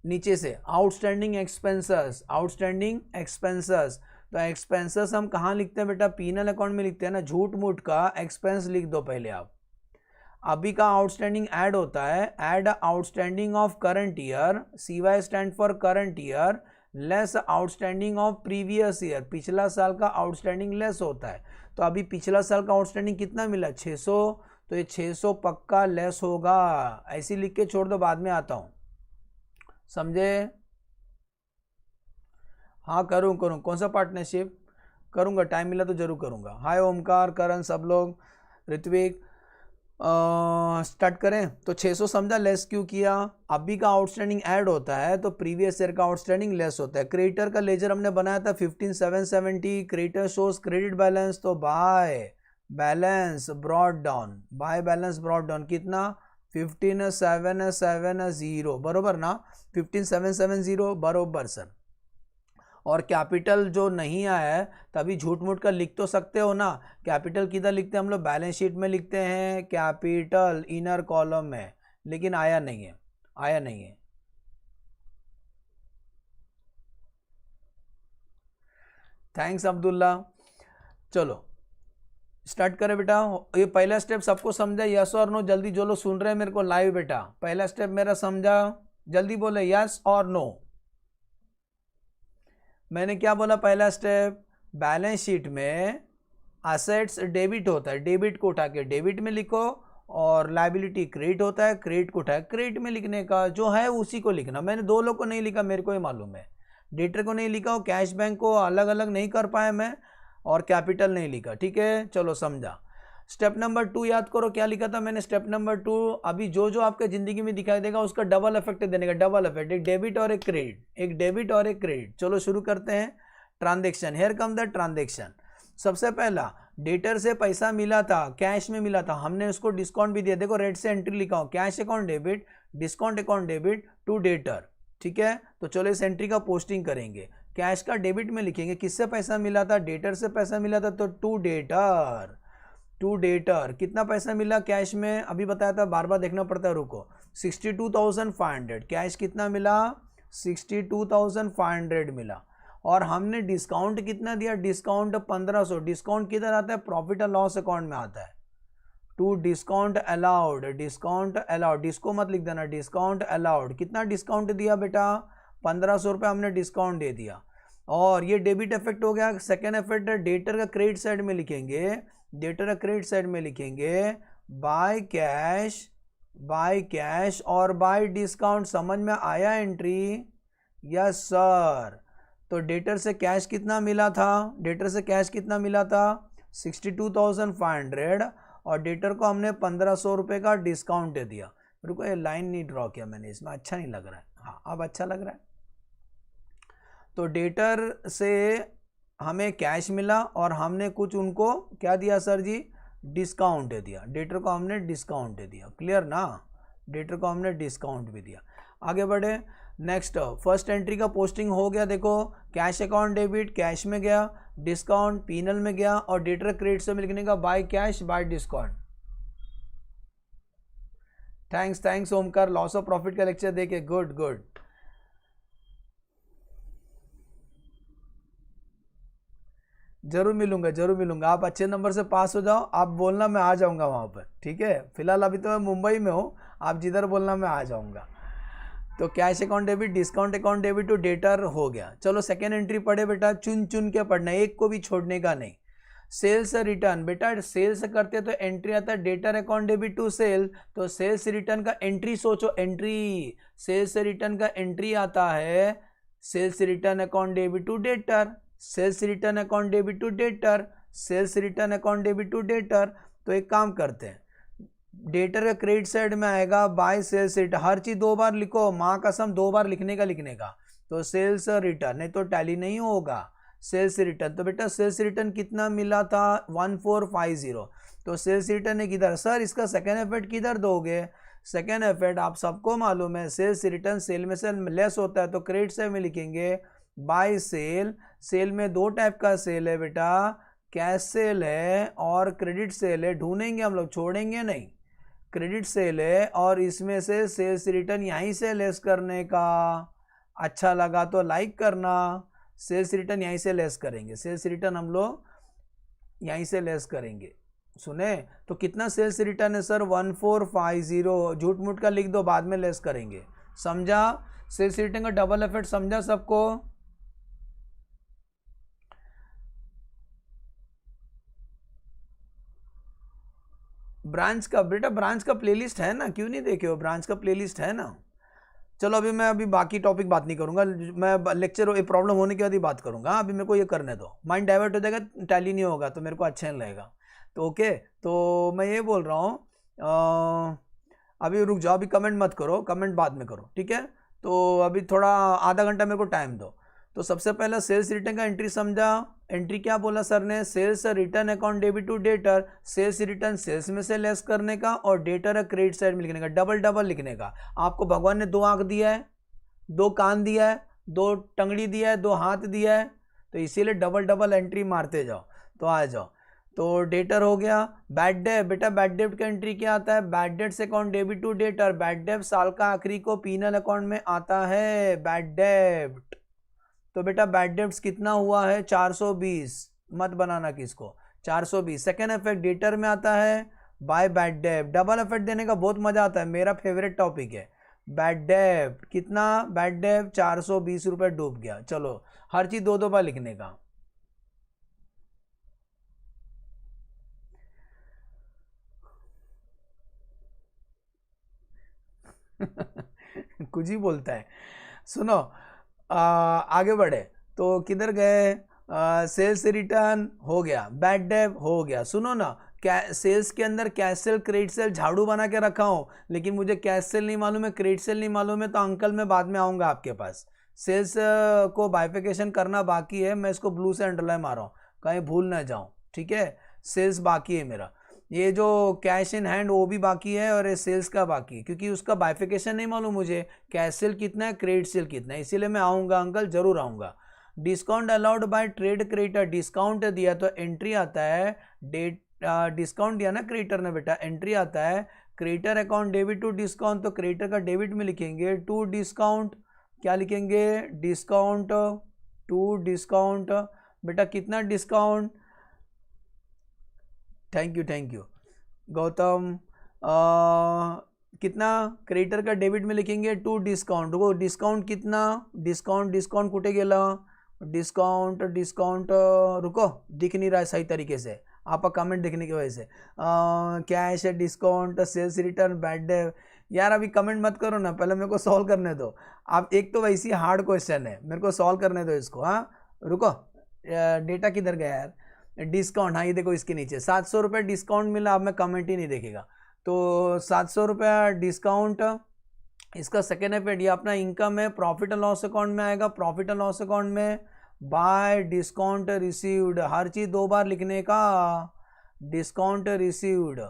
नीचे से आउटस्टैंडिंग एक्सपेंसेस, आउटस्टैंडिंग एक्सपेंसेस, तो एक्सपेंसेस हम कहाँ लिखते हैं बेटा, पीनल अकाउंट में लिखते हैं ना, झूठ मूठ का एक्सपेंस लिख दो पहले आप। अभी का आउटस्टैंडिंग ऐड होता है, add outstanding of current year, CY stand for current year, less outstanding of previous year, पिछला साल का आउटस्टैंडिंग लेस होता है। तो अभी पिछला साल का आउटस्टैंडिंग कितना मिला, 600, तो ये 600 पक्का लेस होगा, ऐसे लिख के छोड़ दो, बाद में आता हूँ, समझे। हाँ करूँ, कौन सा पार्टनरशिप करूँगा, टाइम मिला तो जरूर करूँगा। हाय ओमकार, करण, सब लोग, ऋत्विक, स्टार्ट करें। तो 600 समझा, लेस क्यों किया, अभी का आउटस्टैंडिंग ऐड होता है तो प्रीवियस ईयर का आउटस्टैंडिंग लेस होता है। क्रेडिटर का लेजर हमने बनाया था 15770, क्रेडिटर शोज क्रेडिट बैलेंस, तो by balance brought down, by balance brought down कितना 15770, बरोबर ना, 15770 बरोबर सर। और कैपिटल जो नहीं आया है तभी झूठ मूठ का लिख तो सकते हो ना, कैपिटल किधर लिखते हैं हम लोग, बैलेंस शीट में लिखते हैं कैपिटल इनर कॉलम में, लेकिन आया नहीं है, आया नहीं है। थैंक्स अब्दुल्ला। चलो स्टार्ट करें बेटा, ये पहला स्टेप सबको समझा, यस और नो, जल्दी जो लोग सुन रहे हैं मेरे को लाइव बेटा, पहला स्टेप मेरा समझा, जल्दी बोले यस और नो। मैंने क्या बोला, पहला स्टेप, बैलेंस शीट में असेट्स डेबिट होता है, डेबिट को उठा के डेबिट में लिखो, और लायबिलिटी क्रेडिट होता है, क्रेडिट को उठा के क्रेडिट में लिखने का, जो है उसी को लिखना। मैंने दो लोग को नहीं लिखा, मेरे को ही मालूम है, डेटर को नहीं लिखा, और कैश बैंक को अलग अलग नहीं कर पाया मैं, और कैपिटल नहीं लिखा, ठीक है। चलो समझा। स्टेप नंबर 2 याद करो, क्या लिखा था मैंने, स्टेप नंबर 2, अभी जो जो आपके जिंदगी में दिखाई देगा उसका डबल इफेक्ट देने का, डबल इफेक्ट, एक डेबिट और एक क्रेडिट, एक डेबिट और एक क्रेडिट। चलो शुरू करते हैं। Transaction, here come the transaction. सबसे पहला, डेटर से पैसा मिला था, कैश में मिला था, हमने उसको डिस्काउंट भी दिया, देखो रेट से एंट्री लिखा हूं, cash account debit, discount account debit to debtor, ठीक है। तो चलो इस एंट्री का पोस्टिंग करेंगे, कैश का डेबिट में लिखेंगे, किससे पैसा मिला था, डेटर से पैसा मिला था, तो टू डेटर, टू डेटर कितना पैसा मिला कैश में, अभी बताया था, बार बार देखना पड़ता है, रुको, 62,500 कैश कितना मिला, 62,500 मिला, और हमने डिस्काउंट कितना दिया, डिस्काउंट 1500, डिस्काउंट किधर आता है, प्रॉफिट एंड लॉस अकाउंट में आता है, to discount allowed, discount allowed, disco मत लिख देना, डिस्काउंट अलाउड, कितना डिस्काउंट दिया बेटा, 1500 रुपये हमने डिस्काउंट दे दिया, और ये डेबिट इफेक्ट हो गया। सेकेंड इफेक्ट डेटर का क्रेडिट साइड में लिखेंगे, डेटर क्रेडिट साइड में लिखेंगे बाय कैश, बाय कैश और बाय डिस्काउंट, समझ में आया एंट्री, यस सर। तो डेटर से कैश कितना मिला था, डेटर से कैश कितना मिला था 62,500, और डेटर को हमने 1500 रुपये का डिस्काउंट दे दिया। रुको, ये लाइन नहीं ड्रॉ किया मैंने, इसमें अच्छा नहीं लग रहा है, हाँ अब अच्छा लग रहा है। तो डेटर से हमें कैश मिला और हमने कुछ उनको क्या दिया सर जी, डिस्काउंट दे दिया, डेटर को हमने डिस्काउंट दे दिया, क्लियर ना, डेटर को हमने डिस्काउंट भी दिया। आगे बढ़े, नेक्स्ट फर्स्ट एंट्री का पोस्टिंग हो गया, देखो कैश अकाउंट डेबिट कैश में गया, डिस्काउंट पीनल में गया, और डेटर क्रेडिट से लिखने का by cash by discount. Thanks Omkar, loss of profit का लेक्चर देखे, गुड गुड। जरूर मिलूंगा, आप अच्छे नंबर से पास हो जाओ, आप बोलना मैं आ जाऊंगा वहां पर, ठीक है। फिलहाल अभी तो मैं मुंबई में हूँ, आप जिधर बोलना मैं आ जाऊंगा। तो cash account debit, discount account debit to debtor हो गया। चलो सेकेंड एंट्री पढ़े बेटा, चुन चुन के पढ़ना, एक को भी छोड़ने का नहीं। सेल्स रिटर्न, बेटा सेल्स करते तो एंट्री आता है debtor account debit to sale, तो सेल्स रिटर्न का एंट्री सोचो, एंट्री सेल्स रिटर्न का एंट्री आता है sales return account debit to debtor, sales return account debit to debtor, sales return account debit to debtor. तो एक काम करते हैं, डेटर का क्रेडिट साइड में आएगा बाय सेल्स रिटर्न, हर चीज 2 बार लिखो, माँ कसम 2 बार लिखने का, तो सेल्स रिटर्न, नहीं तो टैली नहीं होगा। सेल्स रिटर्न, तो बेटा सेल्स रिटर्न कितना मिला था 1450, तो सेल्स रिटर्न है किधर सर, इसका सेकेंड एफर्ट किधर दोगे, सेकेंड एफर्ट आप सबको मालूम है सेल्स रिटर्न सेल में से लेस होता है, तो क्रेडिट साइड में लिखेंगे बाय सेल। सेल में 2 टाइप का सेल है बेटा, कैश सेल है और क्रेडिट सेल है, ढूंढेंगे हम लोग, छोड़ेंगे नहीं, क्रेडिट सेल है और इसमें से सेल्स रिटर्न यहीं से लेस करने का। अच्छा लगा तो लाइक करना, सेल्स रिटर्न यहीं से लेस करेंगे, सेल्स रिटर्न हम लोग यहीं से लेस करेंगे। सुने तो कितना सेल्स रिटर्न है सर 1450, झूठ मूठ का लिख दो, बाद में लेस करेंगे, समझा। सेल्स रिटर्न का डबल इफेक्ट समझा सबको। ब्रांच का बेटा, ब्रांच का प्लेलिस्ट है ना, क्यों नहीं देखे हो, ब्रांच का प्लेलिस्ट है ना। चलो अभी मैं बाकी टॉपिक बात नहीं करूंगा, मैं लेक्चर प्रॉब्लम होने के बाद ही बात करूंगा, अभी मेरे को ये करने दो, माइंड डाइवर्ट हो जाएगा, टैली नहीं होगा तो मेरे को अच्छा नहीं लगेगा। तो ओके, तो मैं ये बोल रहा हूँ, अभी रुक जाओ, अभी कमेंट मत करो, कमेंट बाद में करो, ठीक है। तो अभी थोड़ा आधा घंटा मेरे को टाइम दो। तो सबसे पहला सेल्स रिटर्न का एंट्री समझा, एंट्री क्या बोला सर ने, sales return account debit to debtor, sales return sales में से लेस करने का और डेटर क्रेडिट साइड में लिखने का, डबल डबल लिखने का। आपको भगवान ने 2 आंख दिया है, 2 कान दिया है, 2 टंगड़ी दिया है, 2 हाथ दिया है, तो इसीलिए डबल डबल एंट्री मारते जाओ। तो आ जाओ, तो डेटर हो गया। बैड डेट, बेटा बैड डेट का एंट्री क्या आता है, bad debts account debit to debtor, bad debt साल का आखिरी को पीनल अकाउंट में आता है बैड डेट। तो बेटा बैड डेट्स कितना हुआ है 420, मत बनाना किसको, 420। सेकेंड इफेक्ट डेटर में आता है by bad debt, double effect देने का बहुत मजा आता है, मेरा फेवरेट टॉपिक है। बैड डेट कितना, बैड डेट 420 रुपए डूब गया। चलो हर चीज 2 बार लिखने का। कुछ ही बोलता है। सुनो आगे बढ़े, तो किधर गए, सेल्स रिटर्न हो गया, बैड डेट हो गया। सुनो ना, सेल्स के अंदर कैश सेल क्रेडिट सेल झाड़ू बना के रखा हूं, लेकिन मुझे कैश सेल नहीं मालूम है, क्रेडिट सेल नहीं मालूम है, तो अंकल मैं बाद में आऊंगा आपके पास। सेल्स को बाइफिकेशन करना बाकी है, मैं इसको ब्लू से अंडरलाइन मार रहा हूँ, कहीं भूल ना जाऊं, ठीक है। सेल्स बाकी है मेरा, ये जो कैश इन हैंड वो भी बाकी है और ये सेल्स का बाकी है, क्योंकि उसका बाइफिकेशन नहीं मालूम मुझे, कैश सेल कितना है, क्रेडिट सेल कितना है, इसीलिए मैं आऊँगा अंकल, जरूर आऊँगा। Discount allowed by trade creditor, discount दिया तो एंट्री आता है डेट, डिस्काउंट दिया ना क्रेडिटर ने बेटा, एंट्री आता है creditor account debit to discount, तो क्रेडिटर का डेबिट में लिखेंगे टू डिस्काउंट, क्या लिखेंगे, डिस्काउंट टू डिस्काउंट। बेटा कितना डिस्काउंट, थैंक यू गौतम, कितना क्रेडिटर का डेबिट में लिखेंगे टू डिस्काउंट, वो डिस्काउंट कितना, डिस्काउंट कुठे गेला, डिस्काउंट रुको दिख नहीं रहा है सही तरीके से, आपका कमेंट देखने की वजह से। Cash discount sales return bad debt, यार अभी कमेंट मत करो ना, पहले मेरे को सॉल्व करने दो। आप एक तो वैसी हार्ड क्वेश्चन है, मेरे को सॉल्व करने दो इसको। हाँ रुको, डेटा किधर गया यार, डिस्काउंट, हाँ ये देखो इसके नीचे 700 रुपये डिस्काउंट मिला, अब मैं कमेंट ही नहीं देखेगा। तो 700 रुपया डिस्काउंट, इसका सेकेंड इफेक्ट ये अपना इनकम है, प्रॉफिट एंड लॉस अकाउंट में आएगा, प्रॉफिट एंड लॉस अकाउंट में बाय डिस्काउंट रिसीव्ड, हर चीज 2 बार लिखने का, डिस्काउंट रिसीव्ड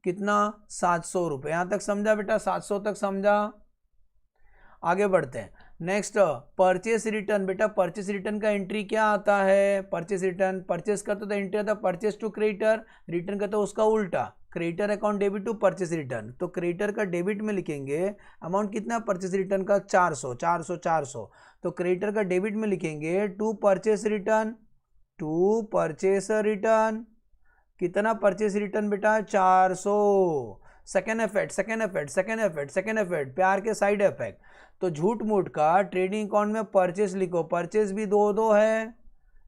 कितना 700 रुपये, यहाँ तक समझा बेटा, 700 तक समझा। आगे बढ़ते हैं, नेक्स्ट परचेस रिटर्न, बेटा परचेस रिटर्न का एंट्री क्या आता है, परचेस रिटर्न, परचेस करते तो एंट्री आता है परचेस टू क्रेडिटर, रिटर्न करते उसका उल्टा, creditor account debit to purchase return, तो क्रेडिटर का डेबिट में लिखेंगे अमाउंट कितना, परचेस रिटर्न का 400, तो क्रेडिटर का डेबिट में लिखेंगे टू परचेस रिटर्न, कितना परचेस रिटर्न बेटा 400। सेकेंड इफेक्ट प्यार के साइड इफेक्ट, तो झूठ मूठ का ट्रेडिंग अकाउंट में परचेस लिखो, परचेस भी 2 है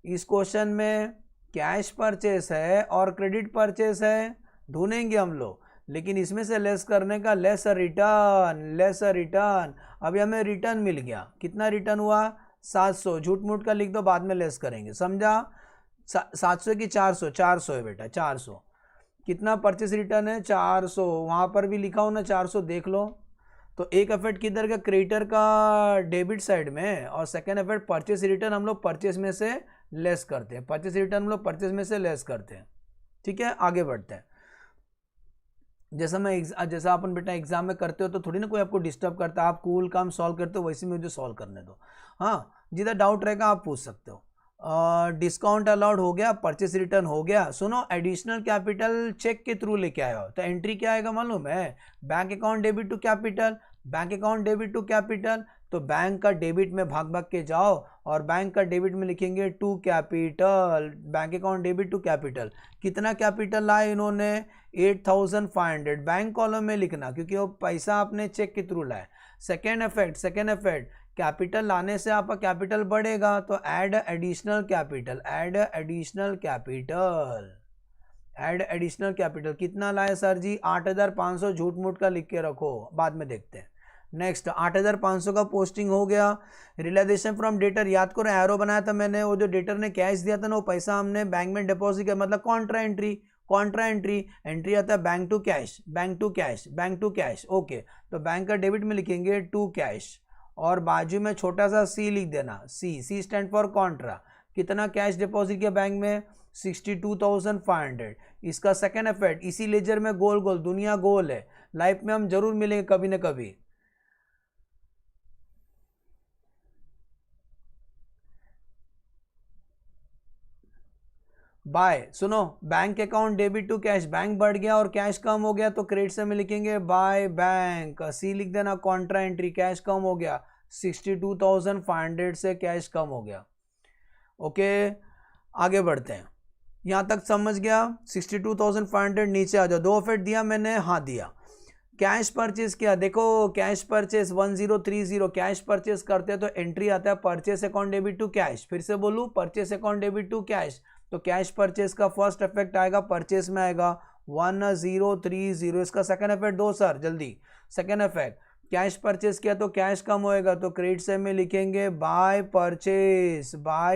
इस क्वेश्चन में, कैश परचेस है और क्रेडिट परचेस है, ढूंढेंगे हम लोग, लेकिन इसमें से लेस करने का लेस रिटर्न। अभी हमें रिटर्न मिल गया, कितना रिटर्न हुआ 700, झूठ मूठ का लिख दो, बाद में लेस करेंगे, समझा। 700 की 400 है बेटा, 400 कितना परचेस रिटर्न है 400, वहाँ पर भी लिखा हो ना 400, देख लो। तो एक इफेक्ट किधर का, क्रेडिटर का डेबिट साइड में, और सेकेंड इफेक्ट परचेस रिटर्न हम लोग परचेस में से लेस करते हैं, परचेस रिटर्न हम लोग परचेस में से लेस करते हैं। ठीक है, आगे बढ़ते हैं। जैसा अपन बेटा एग्जाम में करते हो तो थोड़ी ना कोई आपको डिस्टर्ब करता है, आप कूल काम सॉल्व करते हो, वैसे मुझे सॉल्व करने दो। हाँ, जिधर डाउट रहेगा आप पूछ सकते हो। डिस्काउंट अलाउड हो गया, परचेस रिटर्न हो गया। सुनो, एडिशनल कैपिटल चेक के थ्रू लेके आए हो तो एंट्री क्या आएगा मालूम है, bank account debit to capital, bank account debit to capital. तो बैंक का डेबिट में भाग भाग के जाओ और बैंक का डेबिट में लिखेंगे to capital, bank account debit to capital. कितना कैपिटल लाए इन्होंने 8500, बैंक कॉलम में लिखना क्योंकि वो पैसा आपने चेक के थ्रू लाए। सेकेंड इफेक्ट कैपिटल लाने से आपका कैपिटल बढ़ेगा तो ऐड एडिशनल कैपिटल कितना लाए सर जी 8500, झूठ मूठ का लिख के रखो, बाद में देखते हैं। नेक्स्ट 8500 का पोस्टिंग हो गया। रियलाइजेशन फ्रॉम डेटर, याद करो एरो बनाया था मैंने, वो जो डेटर ने कैश दिया था ना वो पैसा हमने बैंक में डिपॉजिट किया, मतलब कॉन्ट्रा एंट्री आता है बैंक टू कैश। ओके, तो बैंक का डेबिट में लिखेंगे टू कैश और बाजू में छोटा सा सी लिख देना, सी स्टैंड फॉर कॉन्ट्रा। कितना कैश डिपॉजिट किया बैंक में 62,500। इसका सेकेंड इफेक्ट, इसी लेजर में गोल दुनिया गोल है, लाइफ में हम जरूर मिलेंगे कभी ना कभी। बाय, सुनो, bank account debit to cash, bank बढ़ गया और कैश कम हो गया तो क्रेडिट से में लिखेंगे बाय बैंक, सी लिख देना कॉन्ट्रा एंट्री, कैश कम हो गया 62,500 से कैश कम हो गया। ओके, आगे बढ़ते हैं, यहां तक समझ गया। 62,500 नीचे आ जाओ, दो इफेक्ट दिया मैंने, हाँ दिया। कैश परचेस किया, देखो कैश परचेस 1030, कैश परचेस करते हैं तो एंट्री आता है purchase account debit to cash. फिर से बोलूं, purchase account debit to cash, तो कैश परचेस का फर्स्ट इफेक्ट आएगा परचेस में आएगा 1030। इसका सेकंड इफेक्ट दो सर जल्दी। सेकंड इफेक्ट, कैश परचेस किया तो कैश कम होएगा तो क्रेडिट से में लिखेंगे बाय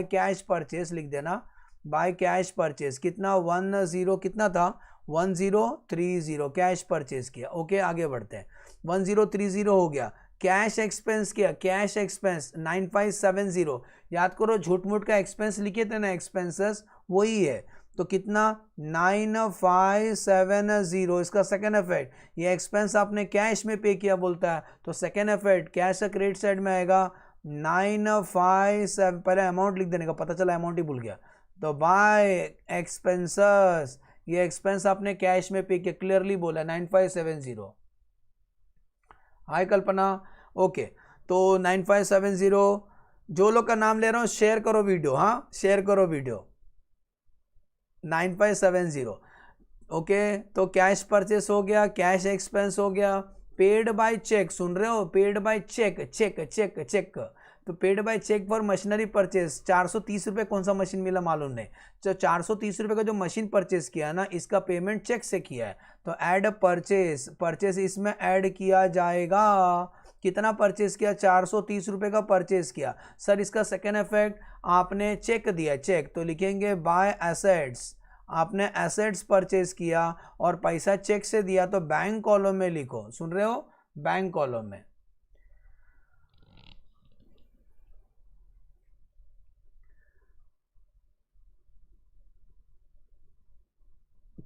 कैश परचेस लिख देना, बाय कैश परचेस। कितना 10 कितना था 1030 कैश परचेस किया। ओके, आगे बढ़ते हैं। 1030 हो गया। कैश एक्सपेंस किया, कैश एक्सपेंस 9570, याद करो झूठ मूठ का एक्सपेंस लिखे थे ना, एक्सपेंसेस वही है, तो कितना 9570। इसका सेकेंड इफेक्ट, ये एक्सपेंस आपने कैश में पे किया बोलता है, तो सेकेंड इफेक्ट कैश का क्रेडिट साइड में आएगा 957, पहले अमाउंट लिख देने का, पता चला अमाउंट ही भूल गया, तो बाय एक्सपेंसेस, ये एक्सपेंस आपने कैश में पे किया, क्लियरली बोला 9570। हाय कल्पना, ओके, तो 9570, जो लोग का नाम ले रहा हूं शेयर करो वीडियो, हाँ शेयर करो वीडियो। 9570, ओके, तो कैश परचेस हो गया, कैश एक्सपेंस हो गया। पेड बाय चेक, सुन रहे हो, पेड बाय चेक, तो paid by cheque for machinery purchase 430 रुपये, कौन सा मशीन मिला मालूम नहीं, तो 430 रुपये का जो मशीन परचेस किया है ना, इसका पेमेंट चेक से किया है, तो ऐड परचेस इसमें ऐड किया जाएगा। कितना परचेस किया 430 रुपये का परचेस किया सर। इसका सेकेंड इफेक्ट, आपने चेक दिया, चेक तो लिखेंगे बाय एसेट्स, आपने एसेट्स परचेस किया और पैसा चेक से दिया तो बैंक कॉलम में लिखो, सुन रहे हो, बैंक कॉलम में।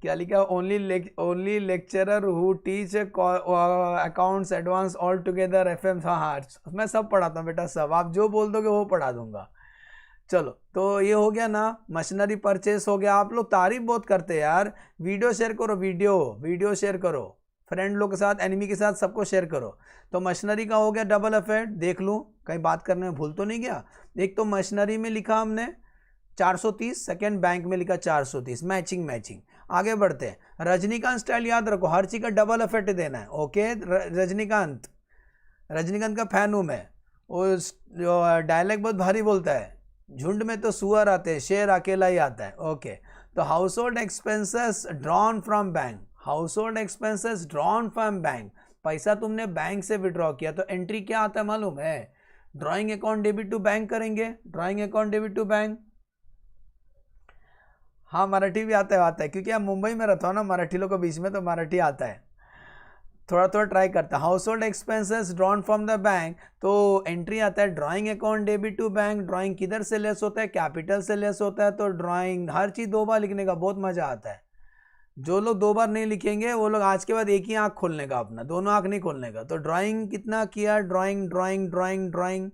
क्या लिखा, only lecturer who teach accounts advance all together FM। हाँ, मैं सब पढ़ाता हूँ बेटा, सब आप जो बोल दोगे वो पढ़ा दूंगा। चलो, तो ये हो गया ना, मशीनरी परचेस हो गया। आप लोग तारीफ बहुत करते हैं यार, वीडियो शेयर करो, वीडियो शेयर करो, फ्रेंड लोग के साथ, एनिमी के साथ, सबको शेयर करो। तो मशीनरी का हो गया डबल इफेक्ट, देख लूँ कहीं बात करने में भूल तो नहीं गया। एक तो मशीनरी में लिखा हमने 430, सेकेंड बैंक में लिखा 430, मैचिंग। आगे बढ़ते हैं। रजनीकांत स्टाइल याद रखो, हर चीज का डबल इफेक्ट देना है। ओके, रजनीकांत का फैन हूं मैं, वो डायलॉग बहुत भारी बोलता है, झुंड में तो सुअर आते हैं, शेर अकेला ही आता है। ओके, तो house hold expenses drawn from bank, house hold expenses drawn from bank, पैसा तुमने बैंक से विड्रॉ किया तो एंट्री क्या आता है मालूम है? Drawing account debit to bank करेंगे, drawing account debit to bank. हाँ मराठी भी आता है क्योंकि आप मुंबई में रहता हो ना, मराठी लोगों के बीच में, तो मराठी आता है, थोड़ा थोड़ा ट्राई करता है। Household expenses drawn from the bank, तो एंट्री आता है drawing account debit to bank. Drawing किधर से लेस होता है? कैपिटल से लेस होता है। तो ड्राइंग, हर चीज़ 2 बार लिखने का बहुत मज़ा आता है। जो लोग 2 बार नहीं लिखेंगे वो लोग आज के बाद एक ही आँख खोलने का, अपना दोनों आँख नहीं खोलने का। तो ड्राइंग कितना किया? ड्राइंग ड्राइंग ड्राइंग ड्राइंग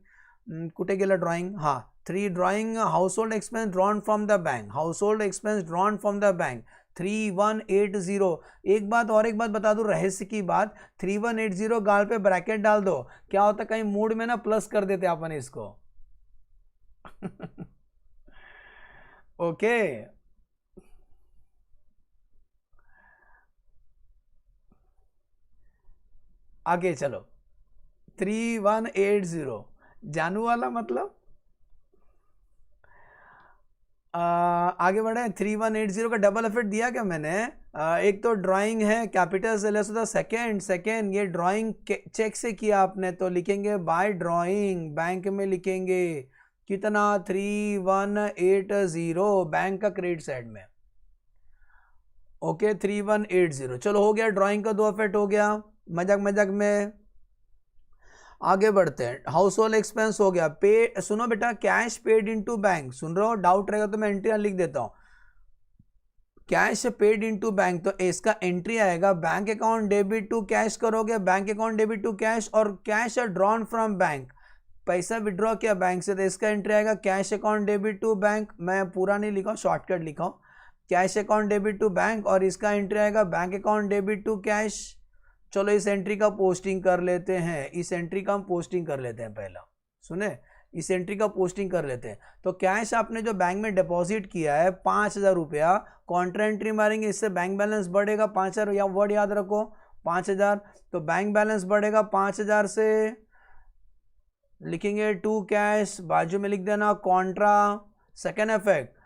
कुठे गेला ड्राइंग? हाँ 3 drawing house hold expense drawn from the bank, house hold expense drawn from the bank 3180। एक बात और, एक बात बता दूं रहस्य की बात, 3180 गाल पे ब्रैकेट डाल दो, क्या होता है कहीं मूड में ना प्लस कर देते अपन इसको। ओके आगे चलो। 3180 जानू वाला मतलब आगे बढ़े। 3180 का डबल इफेक्ट दिया क्या मैंने? एक तो ड्राइंग है कैपिटल से लेस होता, सेकेंड ये ड्राइंग चेक से किया आपने तो लिखेंगे बाय ड्राइंग, बैंक में लिखेंगे कितना? 3180 बैंक का क्रेडिट साइड में। ओके 3180 चलो हो गया, ड्राइंग का 2 इफेक्ट हो गया। मजाक मजाक में आगे बढ़ते हैं। हाउस होल्ड एक्सपेंस हो गया। पे सुनो बेटा, कैश पेड इनटू बैंक, सुन रहे हो? डाउट रहेगा तो मैं एंट्री लिख देता हूं। कैश पेड इनटू बैंक, तो इसका एंट्री आएगा bank account debit to cash करोगे, bank account debit to cash, और कैश ड्रॉन फ्रॉम बैंक, पैसा विड्रॉ किया बैंक से, तो इसका एंट्री आएगा cash account debit to bank. मैं पूरा नहीं लिखा, शॉर्टकट लिखा हूं, cash account debit to bank, और इसका एंट्री आएगा bank account debit to cash. चलो इस एंट्री का पोस्टिंग कर लेते हैं, इस एंट्री का हम पोस्टिंग कर लेते हैं। पहला सुने, इस एंट्री का पोस्टिंग कर लेते हैं। तो कैश आपने जो बैंक में डिपॉजिट किया है 5000 रुपया, कॉन्ट्रा एंट्री मारेंगे, इससे बैंक बैलेंस बढ़ेगा 5000, या वर्ड याद रखो 5000। तो बैंक बैलेंस बढ़ेगा 5000 से, लिखेंगे टू कैश, बाजू में लिख देना कॉन्ट्रा। सेकेंड इफेक्ट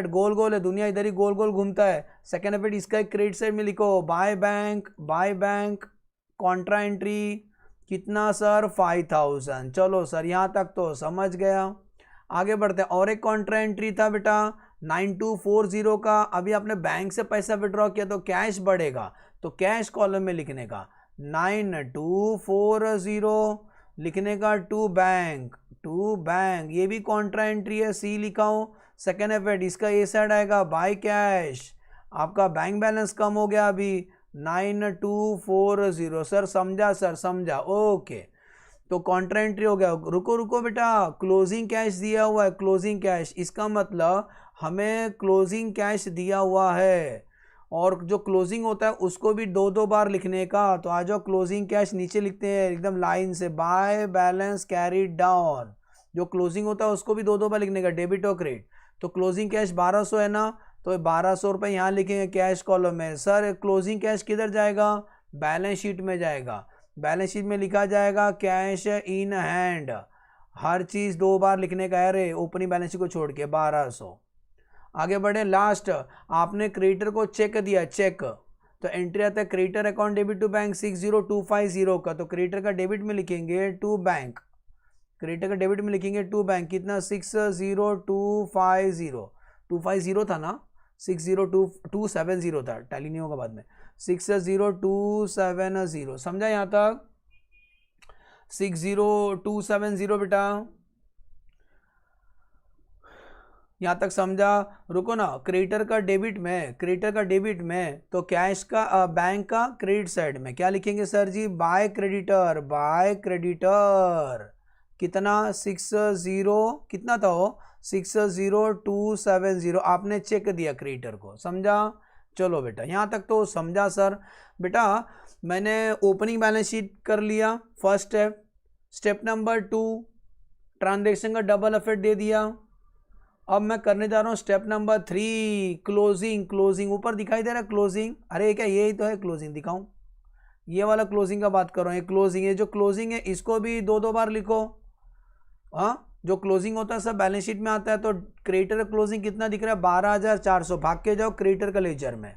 गोल गोल है, दुनिया इधर ही गोल गोल घूमता है। सेकेंड इफेक्ट इसका एक क्रेडिट साइड में लिखो बाय बैंक कॉन्ट्रा एंट्री कितना सर? 5000। चलो सर यहाँ तक तो समझ गया। आगे बढ़ते हैं। और एक कॉन्ट्रा एंट्री था बेटा 9240 का, अभी आपने बैंक से पैसा विड्रॉ किया तो कैश बढ़ेगा, तो कैश कॉलम में लिखने का 9240 लिखने का टू बैंक, ये भी कॉन्ट्रा एंट्री है, सी लिखा हूं। सेकेंड इफेक्ट इसका ए साइड आएगा बाय कैश, आपका बैंक बैलेंस कम हो गया अभी 9240। सर समझा, सर समझा, ओके। तो कॉन्ट्रा एंट्री हो गया। रुको बेटा, क्लोजिंग कैश दिया हुआ है, क्लोजिंग कैश, इसका मतलब हमें क्लोजिंग कैश दिया हुआ है, और जो क्लोजिंग होता है उसको भी 2 बार लिखने का। तो आ जाओ, क्लोजिंग कैश नीचे लिखते हैं एकदम लाइन से, बाय बैलेंस कैरीड डाउन। जो क्लोजिंग होता है उसको भी 2 बार लिखने का, डेबिट और क्रेडिट। तो क्लोजिंग कैश 1200 है ना, तो 1200 रुपये यहाँ लिखेंगे कैश कॉलम में। सर क्लोजिंग कैश किधर जाएगा? बैलेंस शीट में जाएगा, बैलेंस शीट में लिखा जाएगा कैश इन हैंड। हर चीज़ 2 बार लिखने का है रे, ओपनिंग बैलेंस शीट को छोड़ के 1200। आगे बढ़े, लास्ट आपने क्रेडिटर को चेक दिया, चेक, तो एंट्री आता है creditor account debit to bank 60250 का, तो क्रेडिटर का डेबिट में लिखेंगे टू बैंक, क्रेडिटर का डेबिट में लिखेंगे टू बैंक, कितना? 60250, 250 था ना, 60270 था, टैली नहीं होगा बाद में, 60270। समझा यहाँ तक? 60270 बेटा, यहाँ तक समझा? रुको ना, क्रेडिटर का डेबिट में, तो कैश का बैंक का क्रेडिट साइड में क्या लिखेंगे सर जी? बाय क्रेडिटर, कितना? 60 कितना था वो? 60270 आपने चेक दिया क्रेडिटर को, समझा? चलो बेटा यहाँ तक तो समझा सर। बेटा मैंने ओपनिंग बैलेंस शीट कर लिया, फर्स्ट स्टेप नंबर 2 ट्रांजेक्शन का डबल इफेक्ट दे दिया। अब मैं करने जा रहा हूँ स्टेप नंबर 3 क्लोजिंग। ऊपर दिखाई दे रहा है क्लोजिंग? अरे क्या यही तो है क्लोजिंग, दिखाऊं? ये वाला क्लोजिंग का बात कर रहा हूँ, ये क्लोजिंग है। जो क्लोजिंग है इसको भी 2 बार लिखो, हाँ जो क्लोजिंग होता है सब बैलेंस शीट में आता है। तो क्रेडिटर का क्लोजिंग कितना दिख रहा है 12,400, भाग के जाओ क्रेडिटर का लेजर में,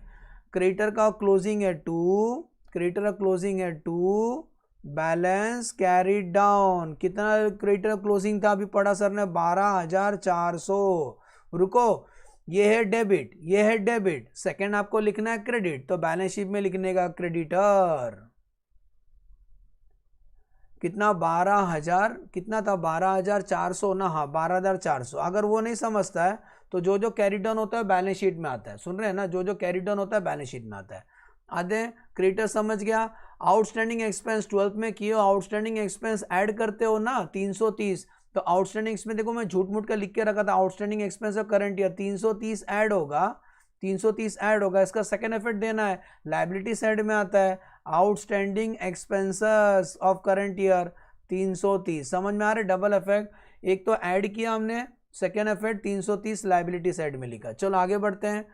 क्रेडिटर का क्लोजिंग है 2, क्रेडिटर का क्लोजिंग है 2, बैलेंस कैरीड डाउन, कितना क्रेडिटर क्लोजिंग था अभी पढ़ा सर ने 12,400। रुको, ये है डेबिट, ये है डेबिट, सेकंड आपको लिखना है क्रेडिट, तो बैलेंस शीट में लिखने का क्रेडिटर कितना 12,000 कितना था 12,400 ना, हाँ 12,400। अगर वो नहीं समझता है तो जो जो कैरी डाउन होता है बैलेंस शीट में आता है, सुन रहे हैं ना, जो जो कैरी डाउन होता है बैलेंस शीट में आता है। आधे क्रेडिटर समझ गया। आउटस्टैंडिंग एक्सपेंस 12th में किए हो, आउटस्टैंडिंग एक्सपेंस ऐड करते हो ना 330, तो आउटस्टैंडिंग एक्सपेंस देखो मैं झूठ मूठ का लिख के रखा था, outstanding expense of current year 330 add होगा, 330 ऐड होगा। इसका सेकंड इफेक्ट देना है, लायबिलिटी साइड में आता है outstanding expenses of current year 330, समझ में आ रहा है डबल इफेक्ट। एक तो ऐड किया हमने, सेकेंड इफेक्ट 330 लायबिलिटी साइड में लिखा। चलो आगे बढ़ते हैं।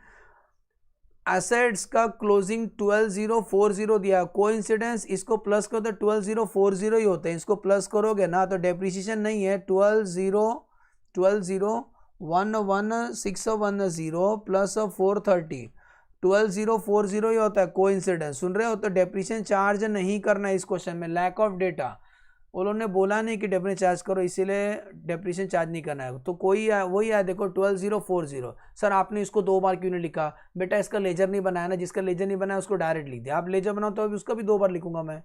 एसेट्स का क्लोजिंग 12,040 दिया, कोइंसिडेंस, इसको प्लस करो तो 12,040 ही होते हैं, इसको प्लस करोगे ना तो डेप्रिसिएशन नहीं है, 12,011,610 प्लस 430, 12,040 ही होता है कोइंसिडेंस, सुन रहे हो। तो डेप्रिसिएशन चार्ज नहीं करना है इस क्वेश्चन में, लैक ऑफ डेटा, उन्होंने बोला नहीं कि डेप्रिसिएशन चार्ज करो, इसीलिए डेप्रिसिएशन चार्ज नहीं करना है। तो कोई वही है, देखो 12,040। सर आपने इसको 2 बार क्यों नहीं लिखा? बेटा इसका लेजर नहीं बनाया ना, जिसका लेजर नहीं बनाया उसको डायरेक्ट लिख दिया। आप लेजर बनाओ तो अभी उसका भी 2 बार लिखूंगा मैं।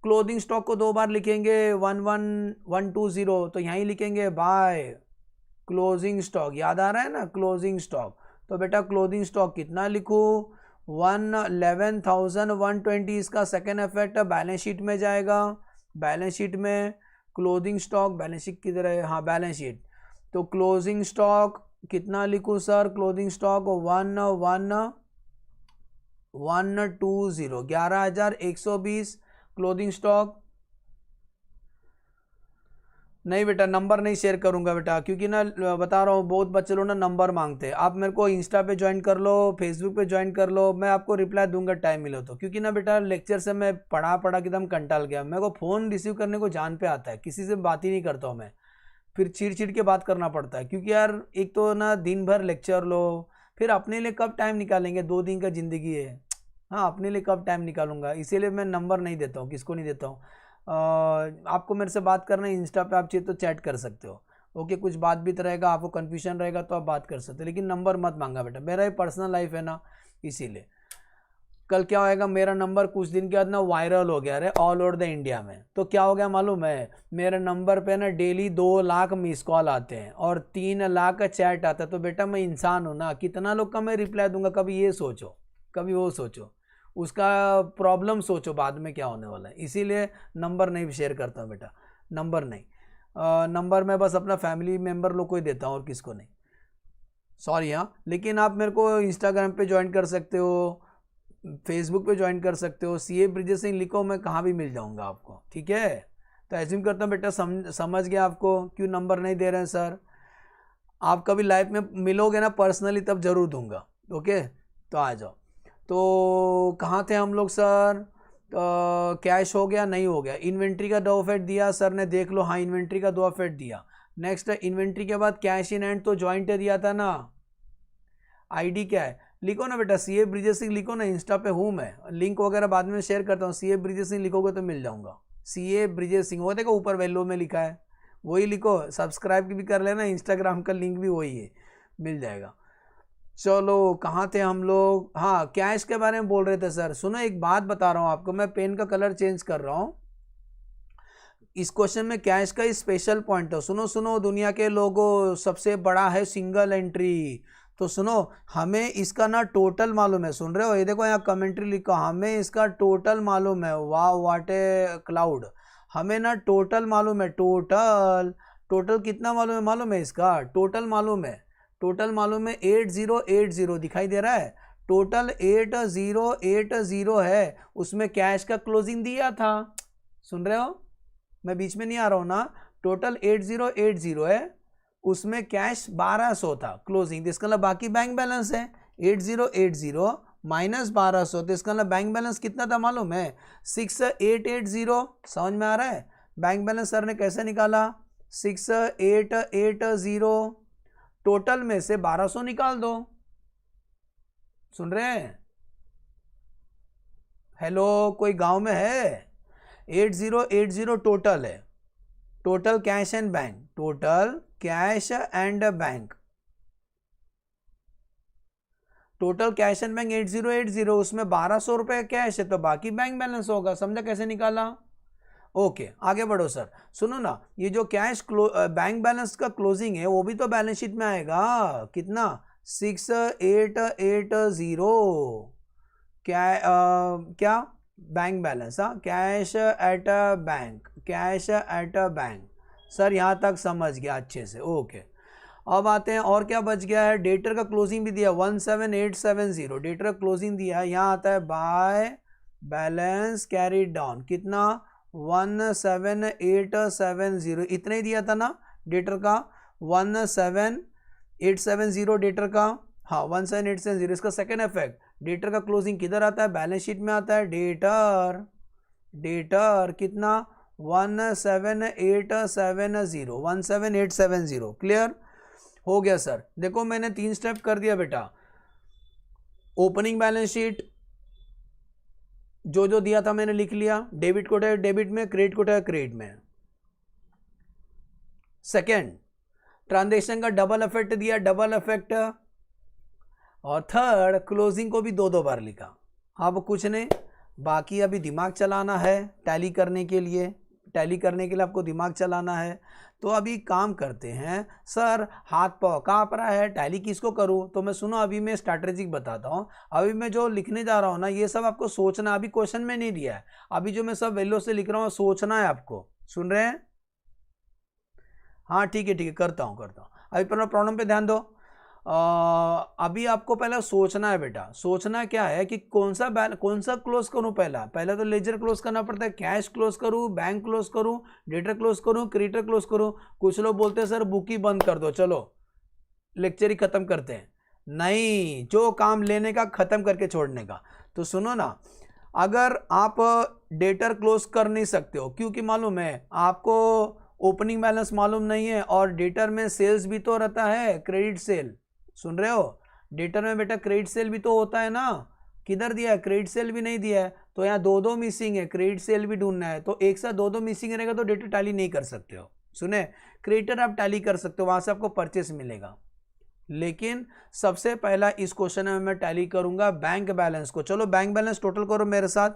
क्लोजिंग स्टॉक को 2 बार लिखेंगे 11,120, तो यहीं लिखेंगे बाय क्लोजिंग स्टॉक, याद आ रहा है ना क्लोजिंग स्टॉक। तो बेटा क्लोजिंग स्टॉक कितना लिखूँ 11,120, इसका सेकेंड इफेक्ट बैलेंस शीट में जाएगा। बैलेंस शीट में क्लोजिंग स्टॉक, बैलेंस शीट किधर है, हाँ बैलेंस शीट। तो क्लोजिंग स्टॉक कितना लिखूं sir, closing stock 11,120, 11,120 closing stock. नहीं बेटा नंबर नहीं शेयर करूंगा बेटा, क्योंकि ना बता रहा हूँ बहुत बच्चे लोग ना नंबर मांगते हैं। आप मेरे को इंस्टा पे ज्वाइन कर लो, फेसबुक पे ज्वाइन कर लो, मैं आपको रिप्लाई दूंगा टाइम मिले तो। क्योंकि ना बेटा लेक्चर से मैं पढ़ा के एकदम कंटाल गया, मेरे को फ़ोन रिसीव करने को जान पे आता है, किसी से बात ही नहीं करता हूँ मैं, फिर चिड़ के बात करना पड़ता है। क्योंकि यार एक तो ना दिन भर लेक्चर लो, फिर अपने लिए कब टाइम निकालेंगे, 2 दिन का ज़िंदगी है, हाँ अपने लिए कब टाइम निकालूंगा, इसीलिए मैं नंबर नहीं देता हूँ, किसको नहीं देता हूँ। आपको मेरे से बात करना है इंस्टा पे, आप चाहिए तो चैट कर सकते हो, ओके। कुछ बात भी रहेगा, आपको कन्फ्यूजन रहेगा तो आप बात कर सकते हो, लेकिन नंबर मत मांगा बेटा, मेरा ये पर्सनल लाइफ है ना, इसीलिए। कल क्या होएगा, मेरा नंबर कुछ दिन के बाद ना वायरल हो गया, अरे ऑल ओवर द इंडिया में। तो क्या हो गया मालूम है, मेरे नंबर पे ना डेली 2 लाख मिस कॉल आते हैं और 3 लाख का चैट आता है। तो बेटा मैं इंसान हूँ ना, कितना लोग का मैं रिप्लाई दूंगा, कभी ये सोचो कभी वो सोचो, उसका प्रॉब्लम सोचो बाद में क्या होने वाला है। इसीलिए नंबर नहीं शेयर करता हूँ बेटा, नंबर नहीं। नंबर मैं बस अपना फैमिली मेम्बर लोग को ही देता हूँ और किसको नहीं, सॉरी हाँ। लेकिन आप मेरे को इंस्टाग्राम पे ज्वाइन कर सकते हो, फेसबुक पे ज्वाइन कर सकते हो, CA ब्रिजेश सिंह लिखो, मैं कहाँ भी मिल जाऊँगा आपको, ठीक है। तो एज्यूम करता हूँ बेटा समझ गया आपको क्यों नंबर नहीं दे रहे हैं सर। आप कभी लाइफ में मिलोगे ना पर्सनली तब जरूर दूंगा, ओके। तो आ जाओ। तो कहाँ थे हम लोग सर, कैश हो गया नहीं हो गया, इन्वेंट्री का 2 इफेक्ट दिया सर ने, देख लो, हाँ इन्वेंट्री का 2 इफेक्ट दिया। नेक्स्ट इन्वेंट्री के बाद कैश इन हैंड तो जॉइंट दिया था ना, आईडी क्या है लिखो ना बेटा, CA ब्रिजेश सिंह लिखो ना, इंस्टा पे हूँ मैं, लिंक वगैरह बाद में शेयर करता हूँ, CA ब्रिजेश सिंह लिखोगे तो मिल जाऊँगा, CA ब्रिजेश सिंह, वो देखो ऊपर वेलो में लिखा है, वही लिखो, सब्सक्राइब भी कर लेना, इंस्टाग्राम का लिंक भी वही है, मिल जाएगा। चलो कहाँ थे हम लोग, हाँ कैश के बारे में बोल रहे थे सर। सुनो एक बात बता रहा हूँ आपको, मैं पेन का कलर चेंज कर रहा हूँ, इस क्वेश्चन में कैश का स्पेशल पॉइंट है। सुनो दुनिया के लोगों, सबसे बड़ा है सिंगल एंट्री। तो सुनो, हमें इसका ना टोटल मालूम है, सुन रहे हो, ये देखो यहाँ कमेंट्री लिखा, हमें इसका टोटल मालूम है, वाह व्हाट ए क्लाउड, हमें ना टोटल मालूम है, टोटल कितना मालूम है इसका टोटल मालूम है, टोटल मालूम है 8080 दिखाई दे रहा है, टोटल 8080 है, उसमें कैश का क्लोजिंग दिया था, सुन रहे हो, मैं बीच में नहीं आ रहा हूँ ना, टोटल 8080 है, उसमें कैश 1200 था क्लोजिंग, तो इसका मतलब बाकी बैंक बैलेंस है 8080 माइनस 1200, तो इसका मतलब बैंक बैलेंस कितना था मालूम है 6880, समझ में आ रहा है। बैंक बैलेंस सर ने कैसे निकाला, 6880, टोटल में से 1200 निकाल दो। सुन रहे हैं? हेलो, कोई गांव में है? 8080 टोटल है, total cash and bank, total cash and bank, total cash and bank 8080, उसमें 1200 रुपए कैश है तो बाकी बैंक बैलेंस होगा। समझा कैसे निकाला? ओके, आगे बढ़ो सर। सुनो ना, ये जो कैश बैंक बैलेंस का क्लोजिंग है वो भी तो बैलेंस शीट में आएगा। कितना? 6880। क्या बैंक बैलेंस? हाँ, cash at a bank, cash at a bank. Sir यहाँ तक समझ गया अच्छे से, ओके। अब आते हैं और क्या बच गया है। डेटर का क्लोजिंग भी दिया 17870, डेटर का क्लोजिंग दिया है। यहाँ आता है बाय बैलेंस कैरीड डाउन, कितना? 17870, इतना ही दिया था ना डेटर का, 17870 डेटर का, हाँ 17870। इसका सेकेंड इफेक्ट, डेटर का क्लोजिंग किधर आता है? बैलेंस शीट में आता है। डेटर, डेटर कितना? 17870, 17870। क्लियर हो गया सर? देखो मैंने 3 स्टेप कर दिया बेटा। ओपनिंग बैलेंस शीट जो जो दिया था मैंने लिख लिया, डेबिट को है डेबिट में, क्रेडिट को है क्रेडिट में। सेकेंड, ट्रांजेक्शन का डबल इफेक्ट दिया, डबल इफेक्ट। और थर्ड, क्लोजिंग को भी 2 बार लिखा। अब कुछ नहीं, बाकी अभी दिमाग चलाना है टैली करने के लिए। टैली करने के लिए आपको दिमाग चलाना है। तो अभी काम करते हैं। सर हाथ पाँव काँप रहा है, टैली किसको करूं? तो मैं सुनो, अभी मैं स्ट्रैटेजिक बताता हूं। अभी मैं जो लिखने जा रहा हूं ना, ये सब आपको सोचना। अभी क्वेश्चन में नहीं दिया है, अभी जो मैं सब वैल्यू से लिख रहा हूं सोचना है आपको। सुन रहे हैं? हाँ ठीक है ठीक है, करता हूँ। अभी पहले प्रॉब्लम पे ध्यान दो। अभी आपको पहले सोचना है बेटा। सोचना क्या है कि कौन सा क्लोज करूं। पहले तो लेजर क्लोज करना पड़ता है। कैश क्लोज करूं, बैंक क्लोज करूं, डेटर क्लोज करूं, क्रेडिटर क्लोज करूं। कुछ लोग बोलते हैं सर बुक ही बंद कर दो, चलो लेक्चर ही खत्म करते हैं। नहीं, जो काम लेने का खत्म करके छोड़ने का। तो सुनो ना, अगर आप डेटर क्लोज कर नहीं सकते हो क्योंकि मालूम है आपको ओपनिंग बैलेंस मालूम नहीं है, और डेटर में सेल्स भी तो रहता है, क्रेडिट सेल। सुन रहे हो? डेटर में बेटा क्रेडिट सेल भी तो होता है ना। किधर दिया है? क्रेडिट सेल भी नहीं दिया है, तो यहाँ 2 मिसिंग है। क्रेडिट सेल भी ढूंढना है, तो एक साथ 2 मिसिंग रहेगा तो डेटर टैली नहीं कर सकते हो। सुने, क्रेडिटर आप टैली कर सकते हो, वहां से आपको परचेस मिलेगा। लेकिन सबसे पहला इस क्वेश्चन में मैं टैली करूंगा बैंक बैलेंस को। चलो बैंक बैलेंस टोटल करो मेरे साथ।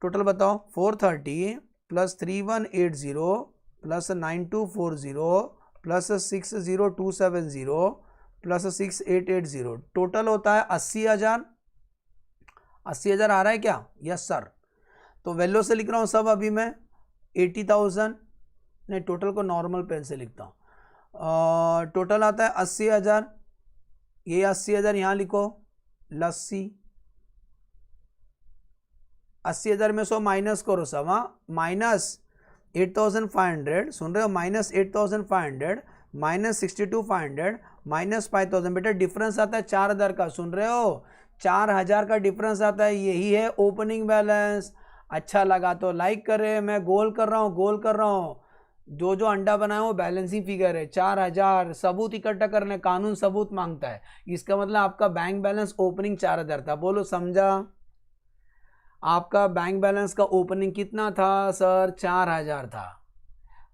टोटल बताओ। 430 plus 3180 plus 9240 plus 60270 plus 6880, total होता है 80,000। 80,000 आ रहा है क्या? Yes sir. तो वैल्यू से लिख रहा हूँ सब अभी मैं 80,000, नहीं टोटल को नॉर्मल पेन से लिखता हूँ। टोटल आता है 80,000, ये 80,000 यहाँ लिखो, लस्सी 80,000 में 100 माइनस करो सब। हाँ, माइनस 8,500, सुन रहे हो? Minus 8,500 minus 62,500 minus 5,000। बेटा डिफरेंस आता है 4,000 का। सुन रहे हो? 4,000 का डिफरेंस आता है, यही है ओपनिंग बैलेंस। अच्छा लगा तो लाइक करें। मैं गोल कर रहा हूँ। जो जो अंडा बनाया वो बैलेंसिंग फिगर है। 4,000 सबूत इकट्ठा करने, कानून सबूत मांगता है। इसका मतलब आपका बैंक बैलेंस ओपनिंग 4,000 था। बोलो समझा? आपका बैंक बैलेंस का ओपनिंग कितना था सर? 4,000 था।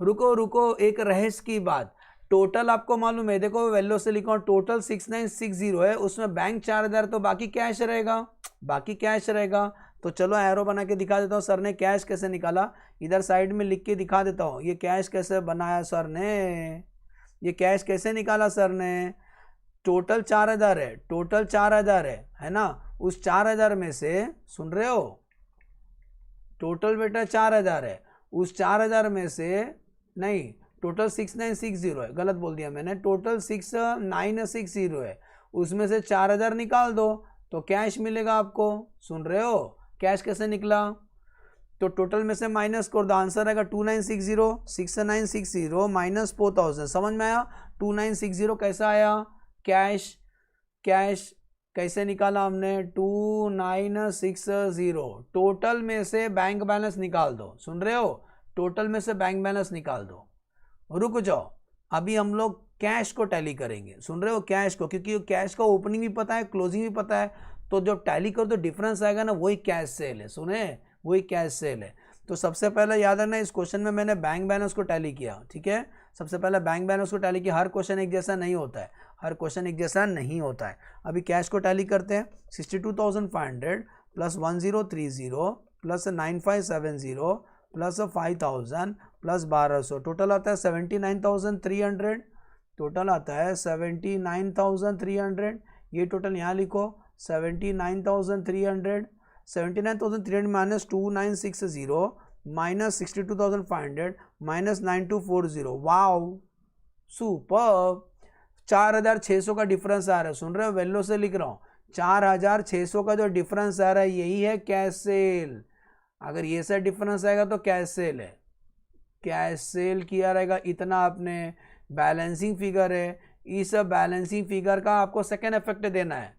रुको, एक रहस्य की बात। टोटल आपको मालूम है, देखो वैल्यू से लिखो, टोटल 6960 है, उसमें बैंक 4,000 तो बाकी कैश रहेगा। तो चलो एरो बना के दिखा देता हूँ। सर ने कैश कैसे निकाला, इधर साइड में लिख के दिखा देता हूँ। ये कैश कैसे बनाया सर ने, ये कैश कैसे निकाला सर ने। टोटल 4,000 है, टोटल 4,000 है ना। उस 4,000 में से, सुन रहे हो? टोटल बेटा 4,000 है, उस 4,000 में से, नहीं टोटल 6960 है, गलत बोल दिया मैंने। टोटल 6960 है, उसमें से 4,000 निकाल दो तो कैश मिलेगा आपको। सुन रहे हो? कैश कैसे निकला? तो टोटल में से माइनस कर दो, आंसर आएगा 2960 माइनस 4,000। समझ में आया? 2960 कैसा आया? कैश कैसे निकाला हमने? 2960। टोटल में से बैंक बैलेंस निकाल दो। सुन रहे हो? टोटल में से बैंक बैलेंस निकाल दो। रुक जाओ, अभी हम लोग कैश को टैली करेंगे, सुन रहे हो, कैश को, क्योंकि कैश का ओपनिंग भी पता है, क्लोजिंग भी पता है, तो जब टैली करो तो डिफरेंस आएगा ना, वही कैश सेल है, सुने, वही कैश सेल है। तो सबसे पहले याद रखना, इस क्वेश्चन में मैंने बैंक बैलेंस को टैली किया, ठीक है, सबसे पहले बैंक बैलेंस को टैली किया। हर क्वेश्चन एक जैसा नहीं होता है, हर क्वेश्चन एक जैसा नहीं होता है। अभी कैश को टैली करते हैं, 62,500 plus 1030 plus 9570 plus 5000 plus 1200, total आता है 79,300, टोटल आता है 79,300। ये टोटल यहाँ लिखो 79,300, 79,300 minus 2960 minus 62,500 minus 9240, wow super, 4,600 का डिफरेंस आ रहा है, सुन रहे हो, वेल्लो से लिख रहा हूँ, 4,600 का जो डिफरेंस आ रहा है यही है कैश सेल। अगर ये सा डिफरेंस आएगा तो कैश सेल है, कैश सेल किया रहेगा इतना आपने। बैलेंसिंग फिगर है, इस बैलेंसिंग फिगर का आपको सेकेंड इफेक्ट देना है।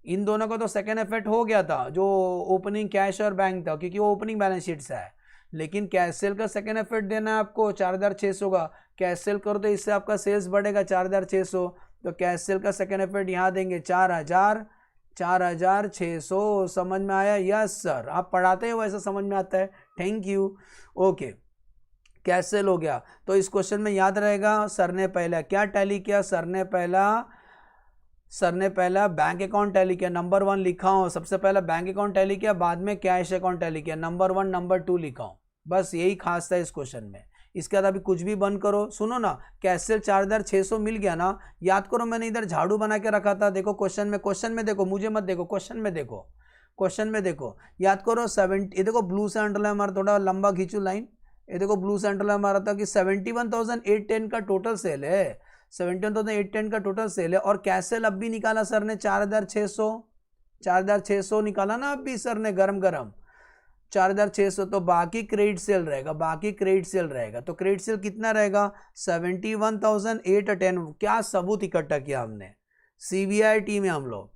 इन दोनों का तो सेकेंड इफेक्ट हो गया था, जो ओपनिंग कैश और बैंक था, क्योंकि वो ओपनिंग बैलेंस शीट से है, लेकिन कैश सेल का सेकेंड इफेक्ट देना है आपको 4,600 का। कैश सेल करो तो इससे आपका सेल्स बढ़ेगा 4,600, तो कैश सेल का सेकेंड इफेक्ट यहाँ देंगे 4,600। समझ में आया? यस सर, आप पढ़ाते हो वैसा समझ में आता है, thank you. Okay, cash cell हो गया। तो इस क्वेश्चन में याद रहेगा, सर ने पहला क्या टैली किया, सर ने पहला बैंक अकाउंट टैली किया, नंबर 1 लिखा हूँ, सबसे पहला बैंक अकाउंट टैली किया, बाद में कैश अकाउंट टैली किया, नंबर 1 नंबर 2 लिखा हूँ, बस यही खास था इस क्वेश्चन में। इसके बाद अभी कुछ भी बंद करो, सुनो ना, कैश सेल 4,600 मिल गया ना, याद करो मैंने इधर झाड़ू बना के रखा था, देखो क्वेश्चन में देखो, मुझे मत देखो, क्वेश्चन में देखो, याद करो 70, ये देखो ब्लू से अंडरलाइन मारा, थोड़ा लंबा खींचू लाइन, ये देखो ब्लू से अंडरलाइन मारा था कि 71,810 का टोटल सेल है, 71,810 का टोटल सेल है, और कैश सेल अब भी निकाला सर ने 4,600 निकाला ना अब भी सर ने, गरम 4,600, तो बाकी क्रेडिट सेल रहेगा, तो क्रेडिट सेल कितना रहेगा 71,810। क्या सबूत इकट्ठा किया हमने CBIT में, हम लोग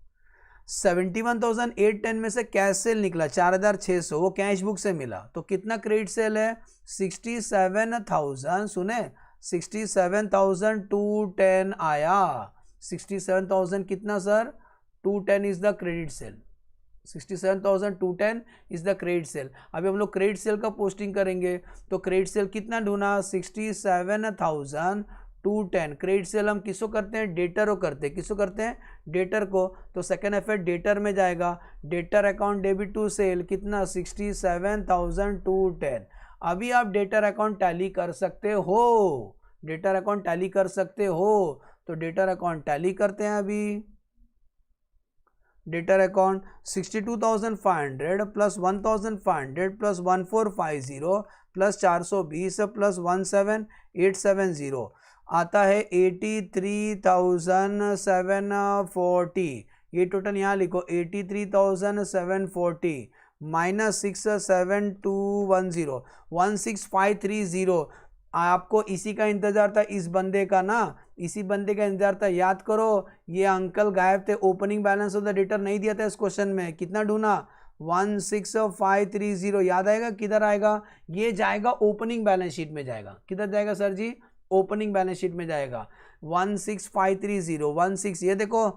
71,810 में से कैश सेल निकला 4,600, वो कैश बुक से मिला, तो कितना क्रेडिट सेल है 67,000, सुने 67,210 आया, 67,000 कितना sir 210 is the credit sale, 67,210 is the credit sale. अभी हम लोग क्रेडिट सेल का पोस्टिंग करेंगे, तो क्रेडिट सेल कितना ढूंढा 67,210। क्रेडिट सेल हम किसको करते हैं, डेटर को करते हैं, किसको करते हैं, डेटर को, तो सेकेंड इफेक्ट डेटर में जाएगा, debtor account debit to sale कितना 67,210। अभी आप डेटर अकाउंट टैली कर सकते हो, तो डेटर अकाउंट टैली करते हैं। अभी debtor account 62,500 plus 1,500 plus 1,450 plus 420 plus 17,870 आता है 83,740। ये टोटल यहाँ लिखो 83,740 माइनस 6,7,210 16,530। आपको इसी का इंतजार था, इस बंदे का ना, इसी बंदे का इंतजार था। याद करो ये अंकल गायब थे, opening balance of the debtor नहीं दिया था इस क्वेश्चन में। कितना ढूंढा 16,530। याद आएगा किधर आएगा, ये जाएगा ओपनिंग बैलेंस शीट में जाएगा। किधर जाएगा सर जी, ओपनिंग बैलेंस शीट में जाएगा। 16,530 ये देखो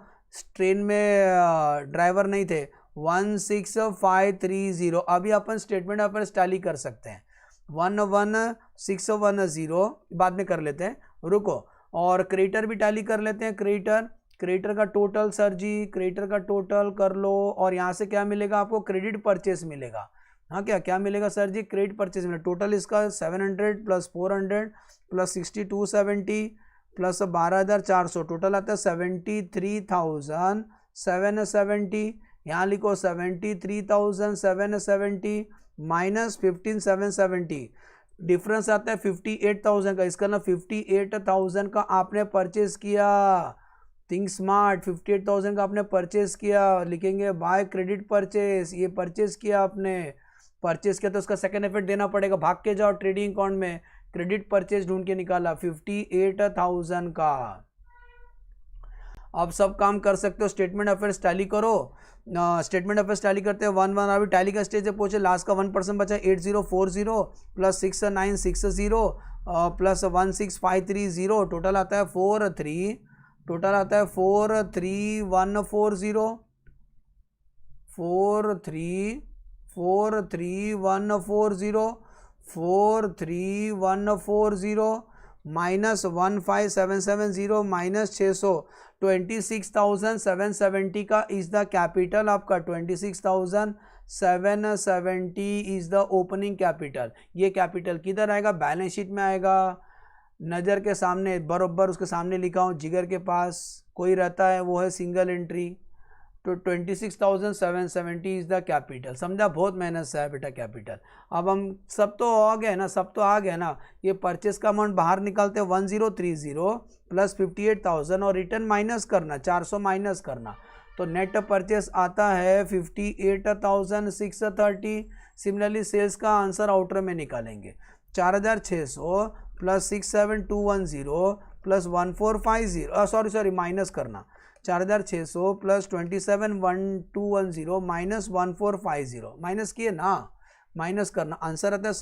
ट्रेन में ड्राइवर नहीं थे, 16,530। अभी अपन स्टेटमेंट ऑफ टैली कर सकते हैं, 11,610 बाद में कर लेते हैं, रुको। और क्रेडिटर भी टैली कर लेते हैं, क्रेडिटर का टोटल सर जी, क्रेडिटर का टोटल कर लो, और यहाँ से क्या मिलेगा आपको, क्रेडिट परचेस मिलेगा। हाँ क्या मिलेगा सर जी, क्रेडिट परचेस मिलेगा। टोटल इसका 700 प्लस 400 प्लस 6270 प्लस 12,400, टोटल आता है 73,770। यहाँ लिखो 73,770 माइनस 15,770, डिफरेंस आता है 58,000 का। इसका ना 58,000 का आपने परचेस किया, थिंक स्मार्ट, 58,000 का आपने परचेस किया। लिखेंगे बाय क्रेडिट परचेस, ये परचेस किया आपने, परचेस किया तो उसका सेकेंड इफेक्ट देना पड़ेगा। भाग के जाओ ट्रेडिंग अकाउंट में, क्रेडिट परचेस ढूंढ के निकाला 58,000 का। अब सब काम कर सकते हो, स्टेटमेंट अफेयर्स टैली करो। स्टेटमेंट अफेयर्स टैली करते हैं 1 टैली का स्टेज से पहुंचे, लास्ट का 1% बचा 8040 प्लस 6960 प्लस 16530, टोटल आता है 43, टोटल आता है 43140, 43140, 43140 माइनस 15770 माइनस 600, 26,770 का इज द कैपिटल आपका, 26,770 इज द ओपनिंग कैपिटल। ये कैपिटल किधर आएगा? बैलेंस शीट में आएगा। नज़र के सामने बरोबर उसके सामने लिखा हूँ, जिगर के पास कोई रहता है वो है सिंगल एंट्री, तो 26,770 इज द कैपिटल। समझा? बहुत मेहनत से है बेटा कैपिटल। अब हम सब तो आ गए ना, सब तो आ गया ना। ये परचेस का अमाउंट बाहर निकालते हैं 1030 प्लस 58,000 और रिटर्न माइनस करना, 400 माइनस करना, तो नेट परचेस आता है 58,630। सिमिलरली सेल्स का आंसर आउटर में निकालेंगे, 4,600 प्लस 67,210 प्लस 1450, सॉरी माइनस करना, 4,600 प्लस 27,1210 माइनस 1450, माइनस किए ना, माइनस करना, आंसर आता है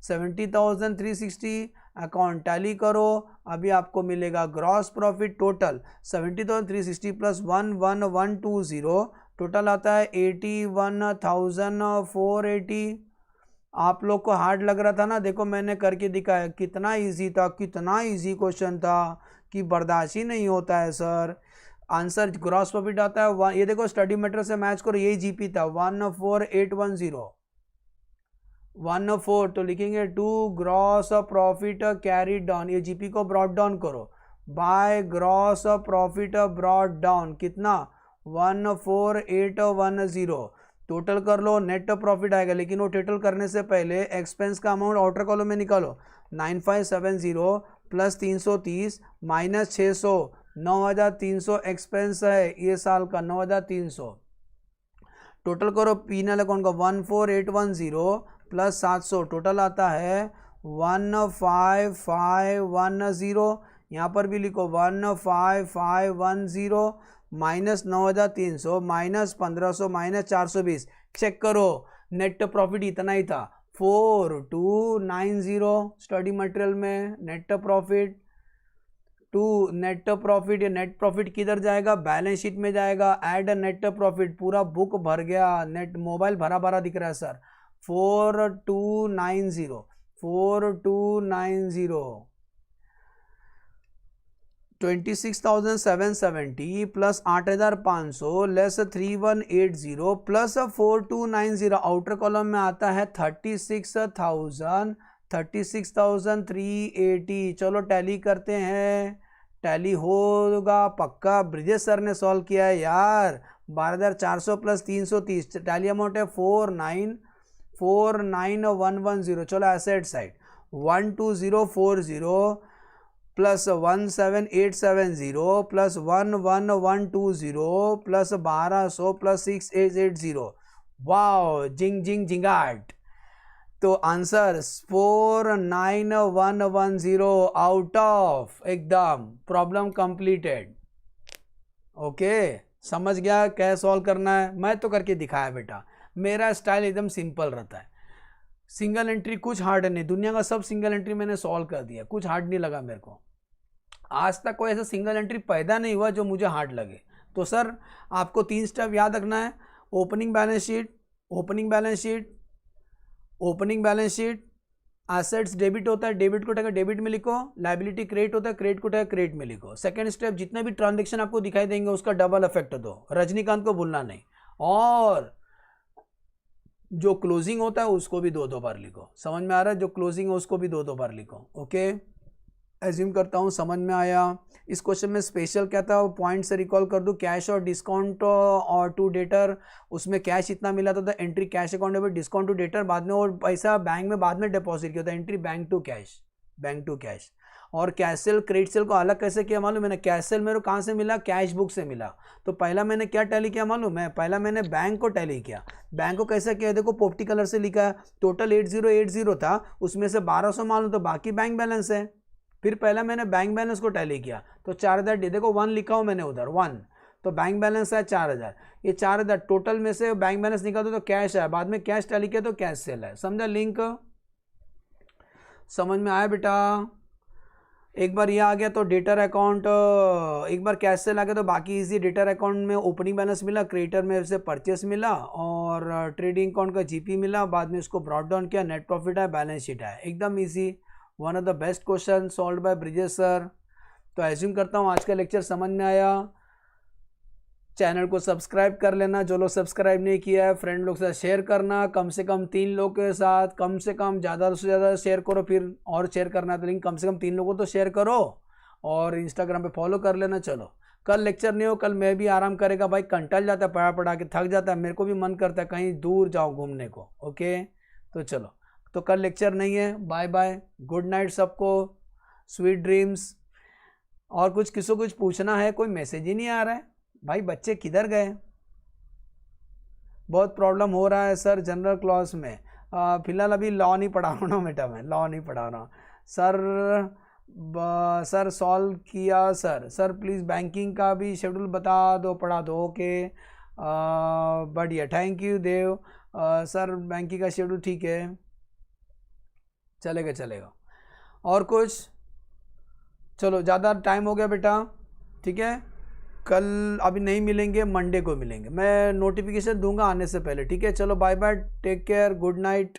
70,360। अकाउंट टैली करो, अभी आपको मिलेगा gross profit total 70,360 plus 11,120, total आता है 81,480। आप लोग को हार्ड लग रहा था ना, देखो मैंने करके दिखाया, कितना इजी था, कितना इजी क्वेश्चन था कि बर्दाश्त ही नहीं होता है सर। आंसर ग्रॉस प्रॉफिट आता है, ये देखो स्टडी मैटर से मैच करो, यही जीपी था 14810, 104, तो लिखेंगे 2 ग्रॉस प्रॉफिट कैरी डाउन, ये जीपी को ब्रॉड डाउन करो by gross profit brought down, कितना 14810, टोटल कर लो, नेट प्रॉफिट आएगा, लेकिन वो टोटल करने से पहले एक्सपेंस का अमाउंट आउटर कॉलम में निकालो, 9570 प्लस 330 माइनस 600, 9,300 एक्सपेंस है ये साल का, 9,300, टोटल करो पीनल अकाउंट का 14810 प्लस 700, टोटल आता है 15510, यहाँ पर भी लिखो 15510 माइनस 9,300 माइनस 1,500 माइनस 420, चेक करो नेट प्रॉफिट इतना ही था 4290 स्टडी मटेरियल में net profit to net profit. ये नेट प्रॉफिट किधर जाएगा? बैलेंस शीट में जाएगा। ऐड नेट प्रॉफिट, पूरा बुक भर गया, नेट मोबाइल भरा भरा दिख रहा है sir, 4290 26,770 plus 8,500 less 3180 plus 4290, outer column में आता है 36,380। चलो टैली करते हैं, टैली होगा पक्का। ब्रिजेश सर ने सॉल्व किया है यार, 12,400 प्लस 330, टैली अमाउंट है 4,94110। चलो asset side 12040 plus 17870 plus 11120 plus 1200 plus 6880, wow जिंग जिंग जिंगाट। तो आंसर 49110 आउट ऑफ, एकदम प्रॉब्लम कंप्लीटेड। ओके, समझ गया क्या सॉल्व करना है? मैं तो करके दिखाया बेटा, मेरा स्टाइल एकदम सिंपल रहता है। सिंगल एंट्री कुछ हार्ड नहीं, दुनिया का सब सिंगल एंट्री मैंने सॉल्व कर दिया, कुछ हार्ड नहीं लगा मेरे को। आज तक कोई ऐसा सिंगल एंट्री पैदा नहीं हुआ जो मुझे हार्ड लगे। तो सर आपको 3 स्टेप याद रखना है, opening balance sheet, opening balance sheet, opening balance sheet, assets debit होता है, डेबिट को उठाकर डेबिट में लिखो, लायबिलिटी क्रेडिट होता है, क्रेडिट को उठाकर क्रेडिट में लिखो। सेकंड स्टेप, जितने भी ट्रांजेक्शन आपको दिखाई देंगे उसका डबल इफेक्ट दो, रजनीकांत को भूलना नहीं, और जो क्लोजिंग होता है उसको भी 2-2 बार लिखो। समझ में आ रहा है? जो क्लोजिंग है उसको भी 2-2 बार लिखो। ओके, एज्यूम करता हूँ समझ में आया। इस क्वेश्चन में स्पेशल क्या था वो पॉइंट से रिकॉल कर दूँ, कैश और डिस्काउंट और टू डेटर, उसमें कैश इतना मिला था, एंट्री कैश अकाउंट में, डिस्काउंट टू डेटर बाद में, और पैसा बैंक में बाद में डिपॉजिट किया था, entry bank to cash, bank to cash. और कैश सेल क्रेडिट सेल को अलग कैसे किया मालूम? मैंने कैश सेल मेरे को कहाँ से मिला? कैश बुक से मिला। तो पहला मैंने क्या टैली किया मालूम है? पहला मैंने बैंक को टैली किया। बैंक को कैसे किया? देखो पोपटी कलर से लिखा है, टोटल 8080 था, उसमें से 1200 मालूम, तो बाकी बैंक बैलेंस है। फिर पहला मैंने बैंक बैलेंस को टैली किया, तो 4000, देखो 1 लिखा हूँ मैंने उधर 1, तो बैंक बैलेंस है 4000, ये 4000 टोटल में से बैंक बैलेंस निकाल दो तो कैश है, बाद में कैश टैली किया तो कैश सेल है। समझा लिंक? समझ में आया बेटा? एक बार ये आ गया तो डेटर अकाउंट, एक बार कैश सेल आ गया तो बाकी इजी। डेटर अकाउंट में ओपनिंग बैलेंस मिला, क्रेडिटर में से परचेस मिला और ट्रेडिंग अकाउंट का जीपी मिला, बाद में उसको ब्रॉट डाउन किया, नेट प्रॉफिट आया, बैलेंस शीट आया। एकदम easy, one of the best question solve by Brijesh sir. तो एज्यूम करता हूँ आज का लेक्चर समझ में आया। चैनल को सब्सक्राइब कर लेना, जो लोग सब्सक्राइब नहीं किया है फ्रेंड लोग से शेयर करना, कम से कम 3 लोग के साथ, कम से कम ज़्यादा से ज़्यादा शेयर करो, फिर और शेयर करना है तो लिंक कम से कम 3 लोगों तो शेयर करो और इंस्टाग्राम पे फॉलो कर लेना। चलो कल लेक्चर नहीं हो, कल मैं भी आराम करेगा भाई, कंटाल जाता है पढ़ा पढ़ा के, थक जाता है, मेरे को भी मन करता है कहीं दूर जाऊँ घूमने को। ओके तो चलो, तो कल लेक्चर नहीं है, बाय बाय, गुड नाइट सबको, स्वीट ड्रीम्स। और कुछ किसी को कुछ पूछना है? कोई मैसेज ही नहीं आ रहा है भाई, बच्चे किधर गए? बहुत प्रॉब्लम हो रहा है सर जनरल क्लास में। फिलहाल अभी लॉ नहीं पढ़ा रहा हूँ बेटा, मैं लॉ नहीं पढ़ा रहा हूँ सर। सर सॉल्व किया सर। सर प्लीज़ बैंकिंग का भी शेड्यूल बता दो, पढ़ा दो। ओके बढ़िया, thank you Dev. Sir banking का शेड्यूल ठीक है, चलेगा चलेगा। और कुछ? चलो ज़्यादा टाइम हो गया बेटा, ठीक है, कल अभी नहीं मिलेंगे, मंडे को मिलेंगे, मैं नोटिफिकेशन दूंगा आने से पहले, ठीक है। चलो bye bye, take care, good night.